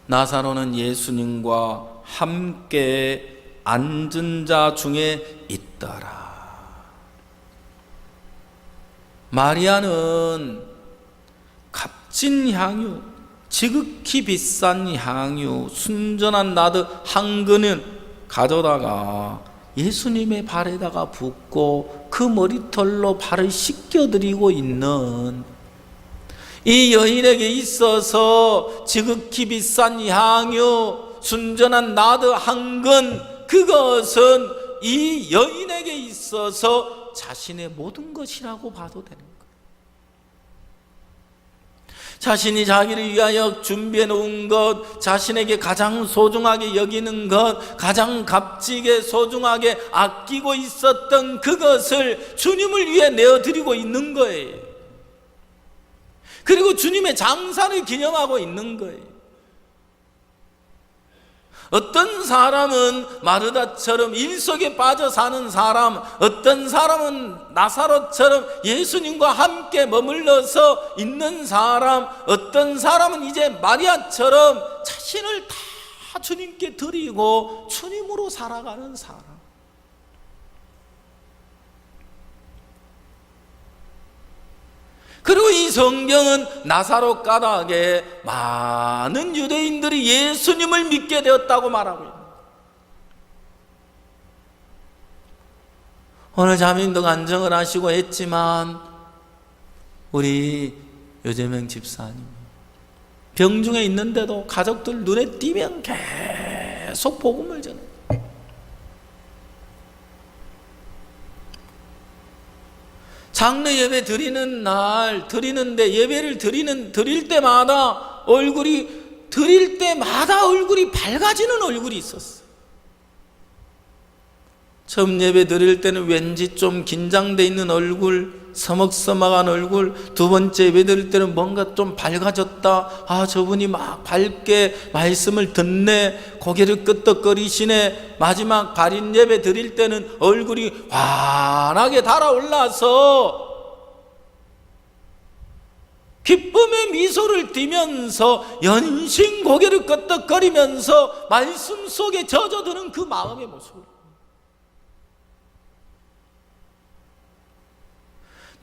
나사로는 예수님과 함께 앉은 자 중에 있더라. 마리아는 값진 향유, 지극히 비싼 향유, 순전한 나드 한 근을 가져다가 예수님의 발에다가 붓고 그 머리털로 발을 씻겨드리고 있는 이 여인에게 있어서 지극히 비싼 향유, 순전한 나드 한 근, 그것은 이 여인에게 있어서 자신의 모든 것이라고 봐도 되는 거예요. 자신이 자기를 위하여 준비해 놓은 것, 자신에게 가장 소중하게 여기는 것, 가장 값지게 소중하게 아끼고 있었던 그것을 주님을 위해 내어드리고 있는 거예요. 그리고 주님의 장사를 기념하고 있는 거예요. 어떤 사람은 마르다처럼 일 속에 빠져 사는 사람, 어떤 사람은 나사로처럼 예수님과 함께 머물러서 있는 사람, 어떤 사람은 이제 마리아처럼 자신을 다 주님께 드리고 주님으로 살아가는 사람. 그리고 이 성경은 나사로 가닥에 많은 유대인들이 예수님을 믿게 되었다고 말하고 있습니다. 오늘 자민도 간증을 하시고 했지만 우리 유재명 집사님 병중에 있는데도 가족들 눈에 띄면 계속 복음을 전해요. 장례 예배 드리는 날 드리는데 예배를 드릴 때마다 얼굴이 밝아지는 얼굴이 있었어요. 처음 예배 드릴 때는 왠지 좀 긴장돼 있는 얼굴, 서먹서먹한 얼굴, 두 번째 예배 드릴 때는 뭔가 좀 밝아졌다. 아, 저분이 막 밝게 말씀을 듣네, 고개를 끄덕거리시네. 마지막 발인 예배 드릴 때는 얼굴이 환하게 달아올라서 기쁨의 미소를 띠면서 연신 고개를 끄덕거리면서 말씀 속에 젖어드는 그 마음의 모습.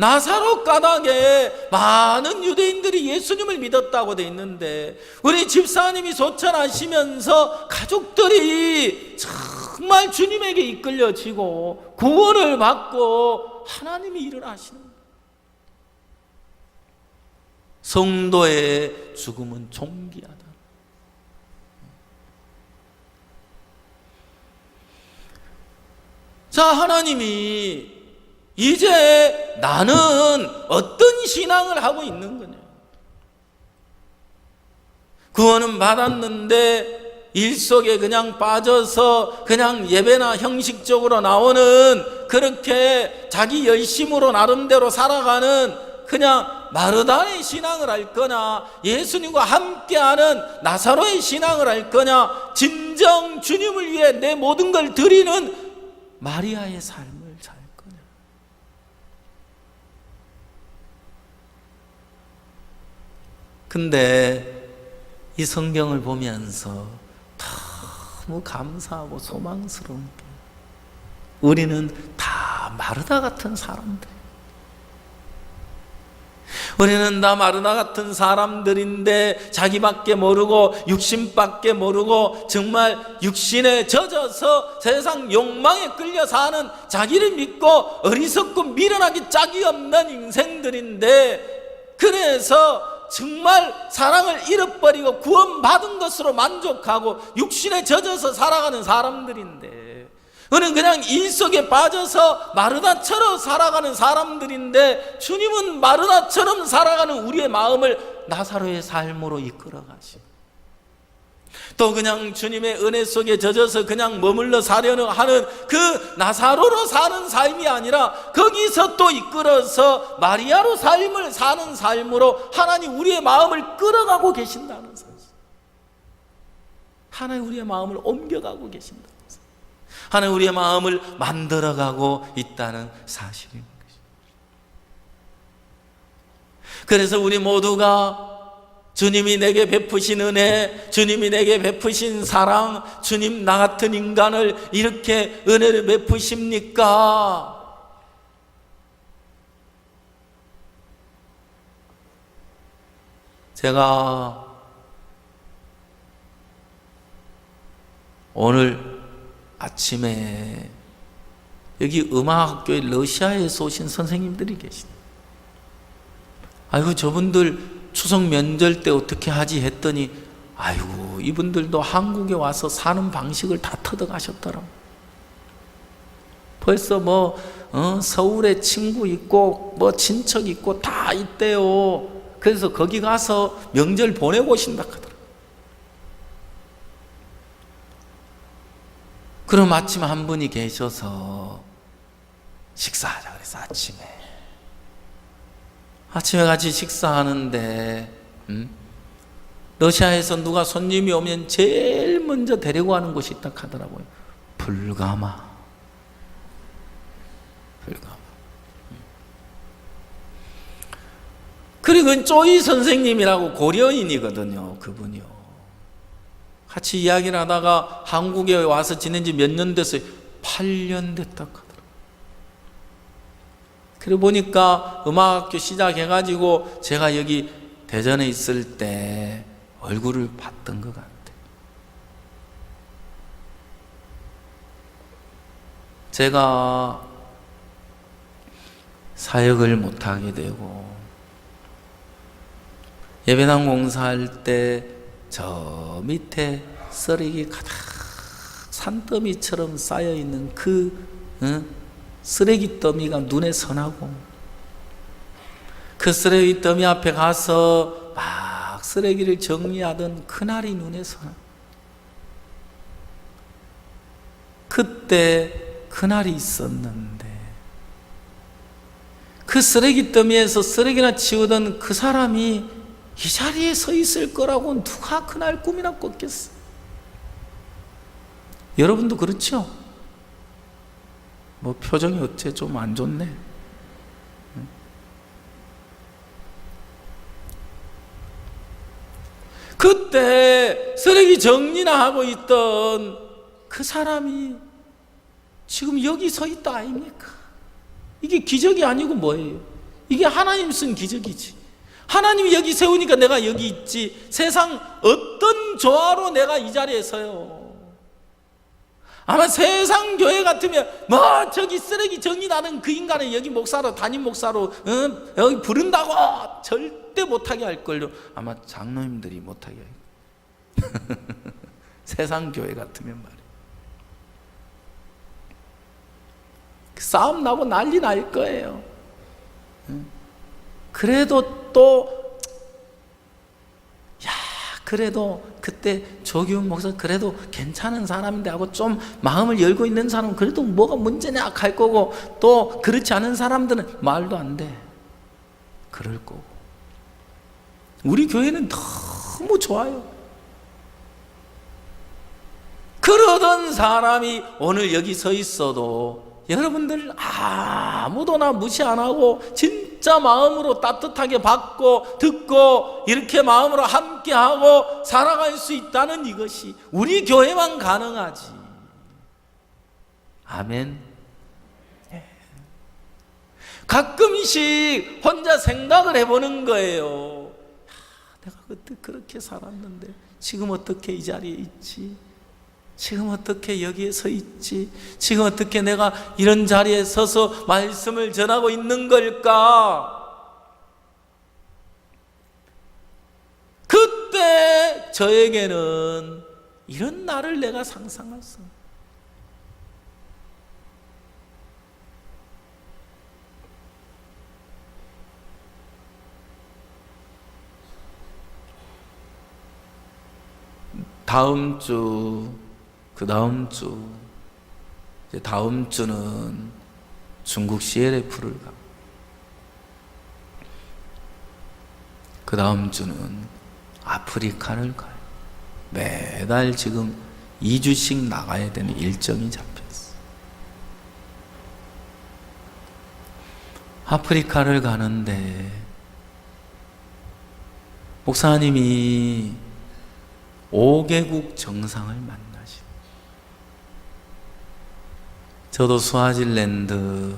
나사로 가닥에 많은 유대인들이 예수님을 믿었다고 돼 있는데 우리 집사님이 소천하시면서 가족들이 정말 주님에게 이끌려지고 구원을 받고 하나님이 일을 하시는 거예요. 성도의 죽음은 존귀하다. 자, 하나님이 이제 나는 어떤 신앙을 하고 있는 거냐? 구원은 받았는데 일 속에 그냥 빠져서 그냥 예배나 형식적으로 나오는 그렇게 자기 열심으로 나름대로 살아가는 그냥 마르다의 신앙을 할 거냐, 예수님과 함께하는 나사로의 신앙을 할 거냐, 진정 주님을 위해 내 모든 걸 드리는 마리아의 삶을 살 거냐. 근데 이 성경을 보면서 너무 감사하고 소망스러운 게 우리는 다 마르다 같은 사람들, 우리는 다 마르다 같은 사람들인데 자기밖에 모르고 육신밖에 모르고 정말 육신에 젖어서 세상 욕망에 끌려 사는, 자기를 믿고 어리석고 미련하기 짝이 없는 인생들인데, 그래서 정말 사랑을 잃어버리고 구원받은 것으로 만족하고 육신에 젖어서 살아가는 사람들인데, 우리는 그냥 일 속에 빠져서 마르다처럼 살아가는 사람들인데, 주님은 마르다처럼 살아가는 우리의 마음을 나사로의 삶으로 이끌어 가시고, 또 그냥 주님의 은혜 속에 젖어서 그냥 머물러 사려는 하는 그 나사로로 사는 삶이 아니라 거기서 또 이끌어서 마리아로 삶을 사는 삶으로 하나님 우리의 마음을 끌어가고 계신다는 사실, 하나님 우리의 마음을 옮겨가고 계신다, 하나님 우리의 마음을 만들어가고 있다는 사실인 것입니다. 그래서 우리 모두가 주님이 내게 베푸신 은혜, 주님이 내게 베푸신 사랑, 주님 나 같은 인간을 이렇게 은혜를 베푸십니까? 제가 오늘 아침에 여기 음악학교에 러시아에서 오신 선생님들이 계십니다. 아이고, 저분들 추석 면절 때 어떻게 하지 했더니, 아이고 아이고, 이분들도 한국에 와서 사는 방식을 다 터득하셨더라고. 벌써 서울에 친구 있고 친척 있고 다 있대요. 그래서 거기 가서 명절 보내고 오신다 하더라고. 그럼 아침에 한 분이 계셔서 식사하자 그래서 아침에 같이 식사하는데 러시아에서 누가 손님이 오면 제일 먼저 데리고 가는 곳이 있다 하더라고요. 불가마. 그리고 쪼이 선생님이라고 고려인이거든요. 그분이요. 같이 이야기를 하다가 한국에 와서 지낸 지 몇 년 됐어요. 8년 됐다 하더라고요. 그러고 보니까 음악학교 시작해가지고 제가 여기 대전에 있을 때 얼굴을 봤던 것 같아요. 제가 사역을 못하게 되고 예배당 공사할 때 저 밑에 쓰레기 가득 산더미처럼 쌓여있는 그 쓰레기 더미가 눈에 선하고 그 쓰레기 더미 앞에 가서 막 쓰레기를 정리하던 그날이 눈에 선하고 그때 그날이 있었는데 그 쓰레기 더미에서 쓰레기나 치우던 그 사람이 이 자리에 서 있을 거라고 누가 그날 꿈이나 꿨겠어? 여러분도 그렇죠? 표정이 어째 좀 안 좋네. 그때 쓰레기 정리나 하고 있던 그 사람이 지금 여기 서 있다 아닙니까? 이게 기적이 아니고 뭐예요? 이게 하나님 쓴 기적이지. 하나님이 여기 세우니까 내가 여기 있지. 세상 어떤 조화로 내가 이 자리에 서요. 아마 세상 교회 같으면 저기 쓰레기 정리하는 그 인간을 여기 목사로 담임 목사로 여기 부른다고 절대 못하게 할걸요. 아마 장로님들이 못하게 할 거예요. 세상 교회 같으면 말이에요. 싸움 나고 난리 날 거예요. 그래도 그래도 그때 조기훈 목사 그래도 괜찮은 사람인데 하고 좀 마음을 열고 있는 사람은 그래도 뭐가 문제냐 할 거고, 또 그렇지 않은 사람들은 말도 안 돼. 그럴 거고. 우리 교회는 너무 좋아요. 그러던 사람이 오늘 여기 서 있어도 여러분들 아무도 나 무시 안 하고 진짜 마음으로 따뜻하게 받고 듣고 이렇게 마음으로 함께하고 살아갈 수 있다는 이것이 우리 교회만 가능하지. 아멘. 가끔씩 혼자 생각을 해보는 거예요. 내가 그때 그렇게 살았는데 지금 어떻게 이 자리에 있지? 지금 어떻게 여기에 서 있지? 지금 어떻게 내가 이런 자리에 서서 말씀을 전하고 있는 걸까? 그때 저에게는 이런 날을 내가 상상했어. 다음 주, 그 다음 주, 이제 다음 주는 중국 CLF를 가. 그 다음 주는 아프리카를 가요. 매달 지금 2주씩 나가야 되는 일정이 잡혔어. 아프리카를 가는데 목사님이 5개국 정상을 만나시. 저도 스와질랜드,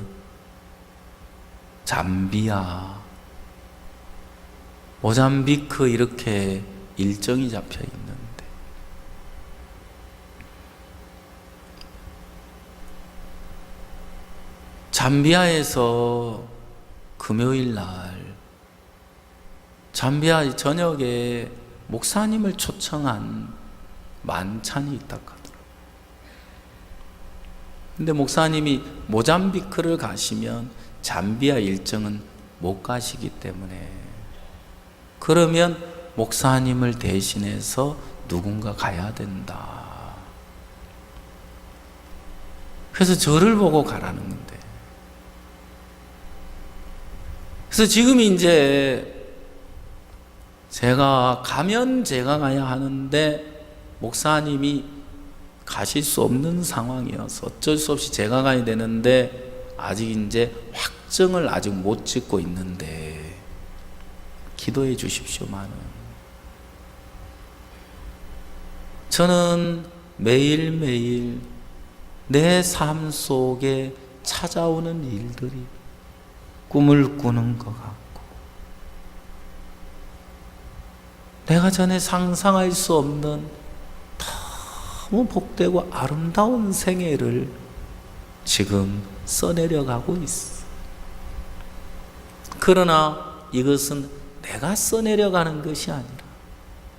잠비아, 모잠비크 이렇게 일정이 잡혀 있는데 잠비아에서 금요일 날 잠비아 저녁에 목사님을 초청한 만찬이 있다 하더라고요. 근데 목사님이 모잠비크를 가시면 잠비아 일정은 못 가시기 때문에, 그러면 목사님을 대신해서 누군가 가야 된다. 그래서 저를 보고 가라는 건데, 그래서 지금 이제 제가 가면 제가 가야 하는데 목사님이 가실 수 없는 상황이어서 어쩔 수 없이 제가 가야 되는데, 아직 이제 확정을 아직 못 짓고 있는데 기도해 주십시오. 많은 저는 매일매일 내 삶 속에 찾아오는 일들이 꿈을 꾸는 것 같고, 내가 전에 상상할 수 없는 너무 복되고 아름다운 생애를 지금 써내려가고 있어. 그러나 이것은 내가 써내려가는 것이 아니라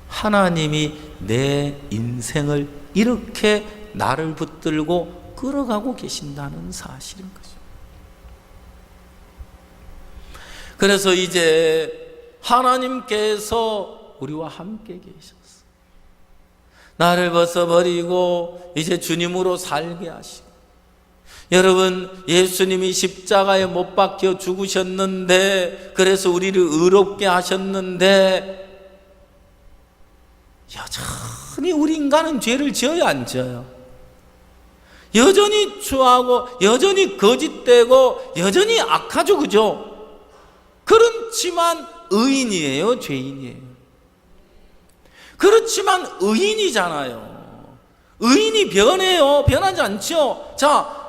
하나님이 내 인생을 이렇게 나를 붙들고 끌어가고 계신다는 사실인 거죠. 그래서 이제 하나님께서 우리와 함께 계셨어. 나를 벗어버리고 이제 주님으로 살게 하시고, 여러분, 예수님이 십자가에 못 박혀 죽으셨는데, 그래서 우리를 의롭게 하셨는데, 여전히 우리 인간은 죄를 지어야 안 지어요? 여전히 추하고 여전히 거짓되고 여전히 악하죠, 그죠? 그렇지만 의인이에요, 죄인이에요? 그렇지만 의인이잖아요. 의인이 변해요? 변하지 않죠? 자,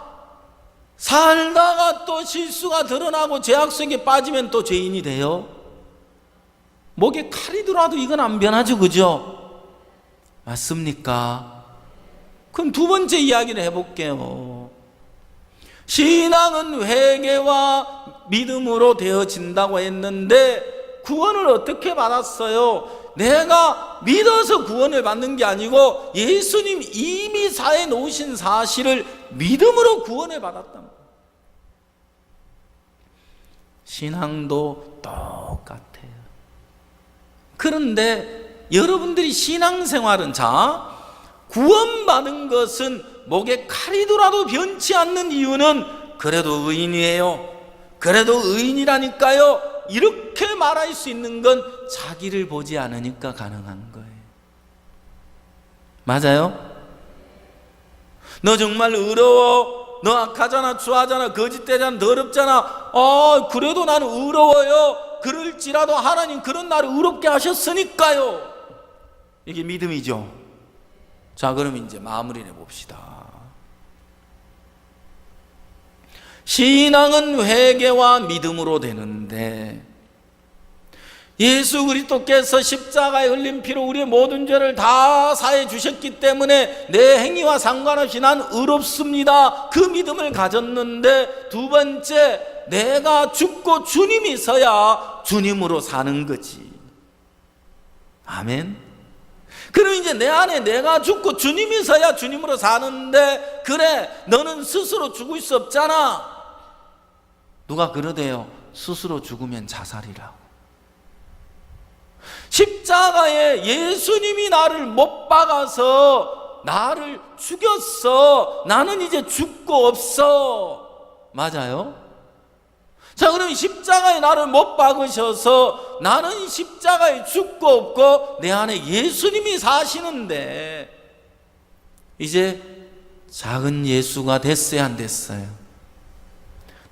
살다가 또 실수가 드러나고 죄악 속에 빠지면 또 죄인이 돼요? 목에 칼이 들어와도 이건 안 변하죠, 그죠? 맞습니까? 그럼 두 번째 이야기를 해볼게요. 신앙은 회개와 믿음으로 되어진다고 했는데, 구원을 어떻게 받았어요? 내가 믿어서 구원을 받는 게 아니고 예수님 이미 사해 놓으신 사실을 믿음으로 구원을 받았단 말이에요. 신앙도 똑같아요. 그런데 여러분들이 신앙생활은, 자, 구원받은 것은 목에 칼이 돌아도 변치 않는 이유는 그래도 의인이에요, 그래도 의인이라니까요, 이렇게 말할 수 있는 건 자기를 보지 않으니까 가능한 거예요. 맞아요? 너 정말 의로워, 너 악하잖아, 추하잖아, 거짓되잖아, 더럽잖아, 그래도 나는 의로워요. 그럴지라도 하나님 그런 나를 의롭게 하셨으니까요. 이게 믿음이죠. 자, 그럼 이제 마무리를 해봅시다. 신앙은 회개와 믿음으로 되는데, 예수 그리스도께서 십자가에 흘린 피로 우리의 모든 죄를 다 사해 주셨기 때문에 내 행위와 상관없이 난 의롭습니다. 그 믿음을 가졌는데, 두 번째, 내가 죽고 주님이 서야 주님으로 사는 거지. 아멘. 그럼 이제 내 안에 내가 죽고 주님이 서야 주님으로 사는데, 그래, 너는 스스로 죽을 수 없잖아. 누가 그러대요? 스스로 죽으면 자살이라고. 십자가에 예수님이 나를 못 박아서 나를 죽였어. 나는 이제 죽고 없어. 맞아요? 자, 그럼 십자가에 나를 못 박으셔서 나는 십자가에 죽고 없고 내 안에 예수님이 사시는데, 이제 작은 예수가 됐어요, 안 됐어요?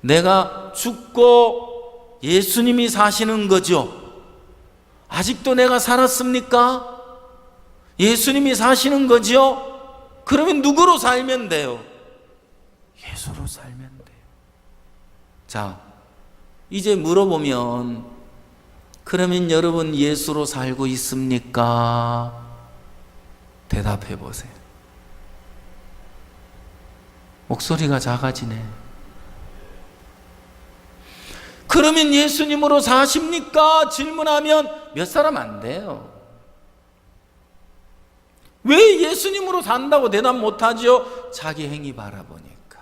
내가 죽고 예수님이 사시는 거죠. 아직도 내가 살았습니까? 예수님이 사시는 거죠? 그러면 누구로 살면 돼요? 예수로 살면 돼요. 자, 이제 물어보면, 그러면 여러분 예수로 살고 있습니까? 대답해 보세요. 목소리가 작아지네. 그러면 예수님으로 사십니까? 질문하면 몇 사람 안 돼요. 왜 예수님으로 산다고 대답 못하지요? 자기 행위 바라보니까.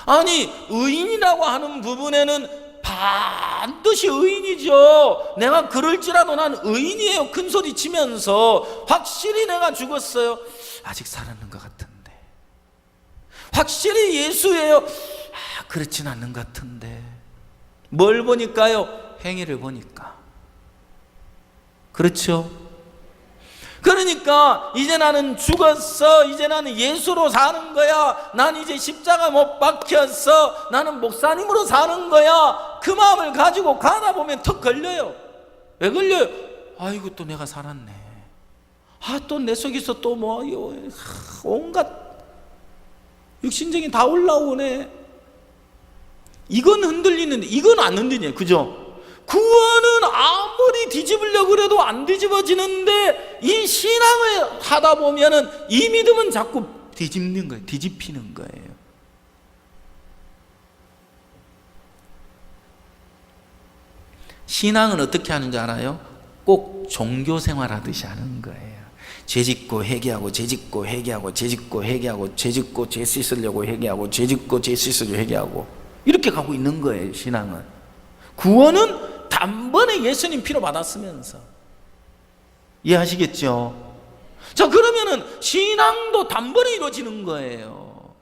아니, 의인이라고 하는 부분에는 반드시 의인이죠. 내가 그럴지라도 난 의인이에요. 큰 소리 치면서. 확실히 내가 죽었어요. 아직 살았는 것 같은데. 확실히 예수예요. 그렇진 않는 것 같은데. 뭘 보니까요? 행위를 보니까. 그렇죠? 그러니까 이제 나는 죽었어. 이제 나는 예수로 사는 거야. 난 이제 십자가 못 박혔어. 나는 목사님으로 사는 거야. 그 마음을 가지고 가다 보면 턱 걸려요. 왜 걸려요? 아이고, 또 내가 살았네. 또 내 속에서 또 온갖 육신적인 다 올라오네. 이건 흔들리는데 이건 안 흔들리네. 그죠? 구원은 아무리 뒤집으려고 그래도 안 뒤집어지는데, 이 신앙을 하다 보면은 이 믿음은 자꾸 뒤집는 거예요. 뒤집히는 거예요. 신앙은 어떻게 하는 줄 알아요? 꼭 종교 생활하듯이 하는 거예요. 죄 짓고 회개하고, 죄 짓고 회개하고, 죄 짓고 회개하고, 죄 짓고 죄 씻으려고 회개하고, 죄 짓고 죄 씻으려고 회개하고, 이렇게 가고 있는 거예요. 신앙은. 구원은 단번에 예수님 피로 받았으면서. 이해하시겠죠? 자, 그러면은 신앙도 단번에 이루어지는 거예요.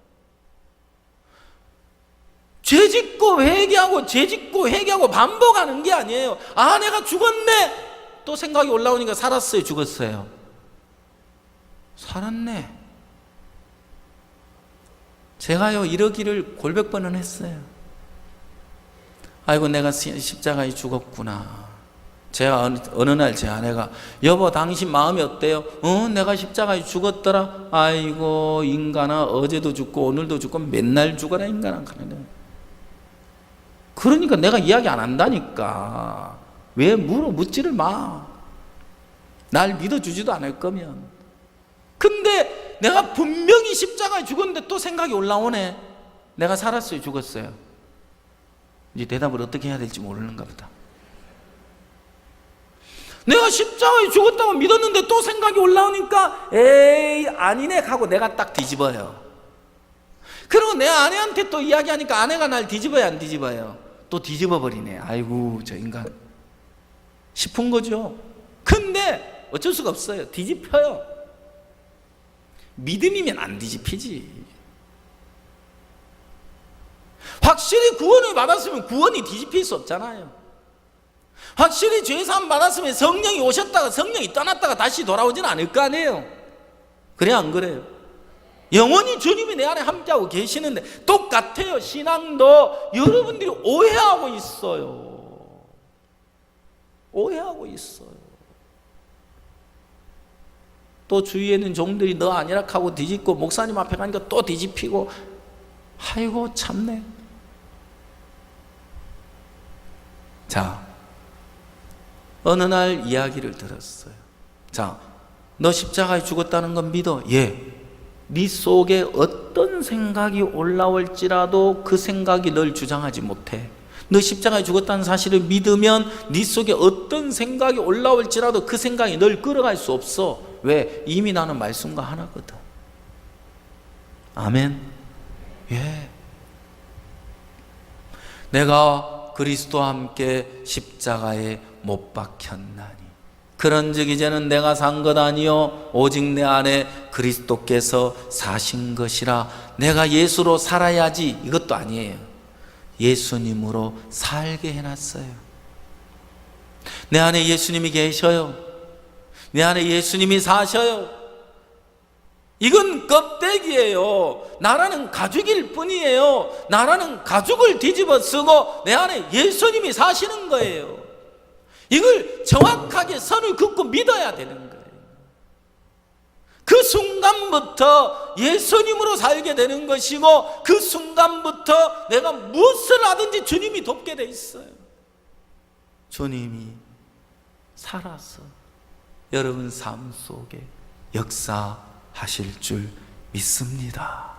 죄 짓고 회개하고, 죄 짓고 회개하고 반복하는 게 아니에요. 내가 죽었네. 또 생각이 올라오니까 살았어요, 죽었어요? 살았네. 제가요, 이러기를 골백 번은 했어요. 아이고, 내가 십자가에 죽었구나. 제가 어느 날 제 아내가, 여보, 당신 마음이 어때요? 내가 십자가에 죽었더라. 아이고, 인간아, 어제도 죽고 오늘도 죽고 맨날 죽어라, 인간아. 그러니까 내가 이야기 안 한다니까. 왜 묻지를 마. 날 믿어주지도 않을 거면. 근데 내가 분명히 십자가에 죽었는데 또 생각이 올라오네. 내가 살았어요, 죽었어요? 이제 대답을 어떻게 해야 될지 모르는가 보다. 내가 십자가에 죽었다고 믿었는데 또 생각이 올라오니까, 에이, 아니네 하고 내가 딱 뒤집어요. 그리고 내 아내한테 또 이야기하니까 아내가 날 뒤집어요, 안 뒤집어요? 또 뒤집어 버리네. 아이고, 저 인간 싶은 거죠. 근데 어쩔 수가 없어요. 뒤집혀요. 믿음이면 안 뒤집히지. 확실히 구원을 받았으면 구원이 뒤집힐 수 없잖아요. 확실히 죄사함 받았으면 성령이 오셨다가 성령이 떠났다가 다시 돌아오지는 않을 거 아니에요. 그래, 안 그래요? 영원히 주님이 내 안에 함께하고 계시는데 똑같아요. 신앙도 여러분들이 오해하고 있어요. 오해하고 있어요. 또 주위에 있는 종들이 너 아니라 하고 뒤집고, 목사님 앞에 가니까 또 뒤집히고, 아이고, 참네. 자, 어느 날 이야기를 들었어요. 자, 너 십자가에 죽었다는 건 믿어? 예. 네 속에 어떤 생각이 올라올지라도 그 생각이 널 주장하지 못해. 너 십자가에 죽었다는 사실을 믿으면 네 속에 어떤 생각이 올라올지라도 그 생각이 널 끌어갈 수 없어. 왜? 이미 나는 말씀과 하나거든. 아멘. 예. 내가 그리스도와 함께 십자가에 못 박혔나니 그런즉 이제는 내가 산 것 아니요 오직 내 안에 그리스도께서 사신 것이라. 내가 예수로 살아야지, 이것도 아니에요. 예수님으로 살게 해놨어요. 내 안에 예수님이 계셔요. 내 안에 예수님이 사셔요. 이건 껍데기예요. 나라는 가죽일 뿐이에요. 나라는 가죽을 뒤집어 쓰고 내 안에 예수님이 사시는 거예요. 이걸 정확하게 선을 긋고 믿어야 되는 거예요. 그 순간부터 예수님으로 살게 되는 것이고, 그 순간부터 내가 무엇을 하든지 주님이 돕게 돼 있어요. 주님이 살아서 여러분 삶 속에 역사하실 줄 믿습니다.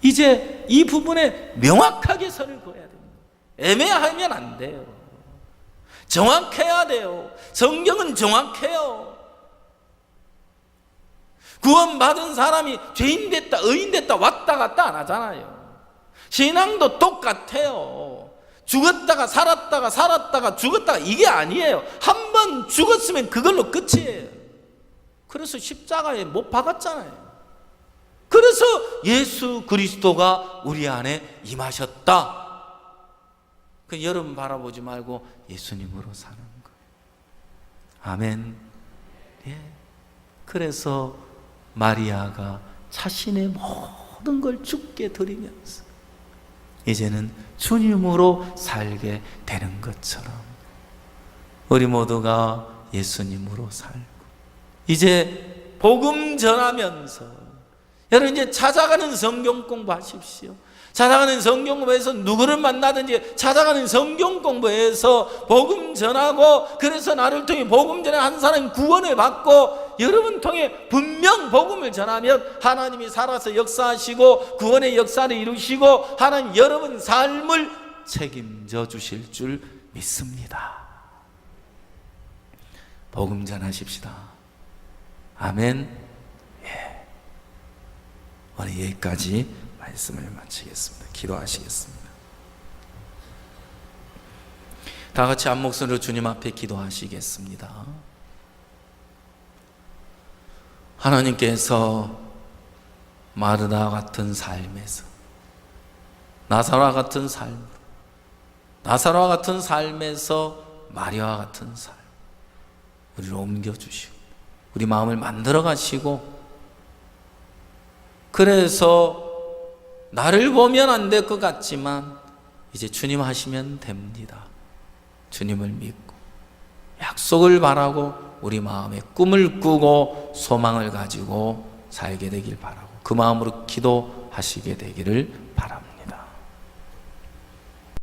이제 이 부분에 명확하게 선을 그어야 됩니다. 애매하면 안 돼요. 정확해야 돼요. 성경은 정확해요. 구원받은 사람이 죄인 됐다, 의인 됐다, 왔다 갔다 안 하잖아요. 신앙도 똑같아요. 죽었다가 살았다가 살았다가 죽었다가 이게 아니에요. 한 번 죽었으면 그걸로 끝이에요. 그래서 십자가에 못 박았잖아요. 그래서 예수 그리스도가 우리 안에 임하셨다. 그 여러분 바라보지 말고 예수님으로 사는 거예요. 아멘. 예. 그래서 마리아가 자신의 모든 걸 주께 드리면서 이제는 주님으로 살게 되는 것처럼 우리 모두가 예수님으로 살고 이제 복음 전하면서 여러분 이제 찾아가는 성경 공부하십시오. 찾아가는 성경 공부에서 누구를 만나든지 찾아가는 성경 공부에서 복음 전하고 그래서 나를 통해 복음 전해 한 사람이 구원을 받고 여러분 통해 분명 복음을 전하면 하나님이 살아서 역사하시고 구원의 역사를 이루시고 하나님 여러분 삶을 책임져 주실 줄 믿습니다. 복음 전하십시다. 아멘. 예. 오늘 여기까지 말씀을 마치겠습니다. 기도하시겠습니다. 다 같이 한 목소리로 주님 앞에 기도하시겠습니다. 하나님께서 마르다 같은 삶에서 나사로와 같은 삶, 나사로와 같은 삶에서 마리아와 같은 삶 우리를 옮겨주시고 우리 마음을 만들어 가시고 그래서 나를 보면 안 될 것 같지만 이제 주님 하시면 됩니다. 주님을 믿고 약속을 바라고 우리 마음에 꿈을 꾸고 소망을 가지고 살게 되길 바라고 그 마음으로 기도하시게 되기를 바랍니다.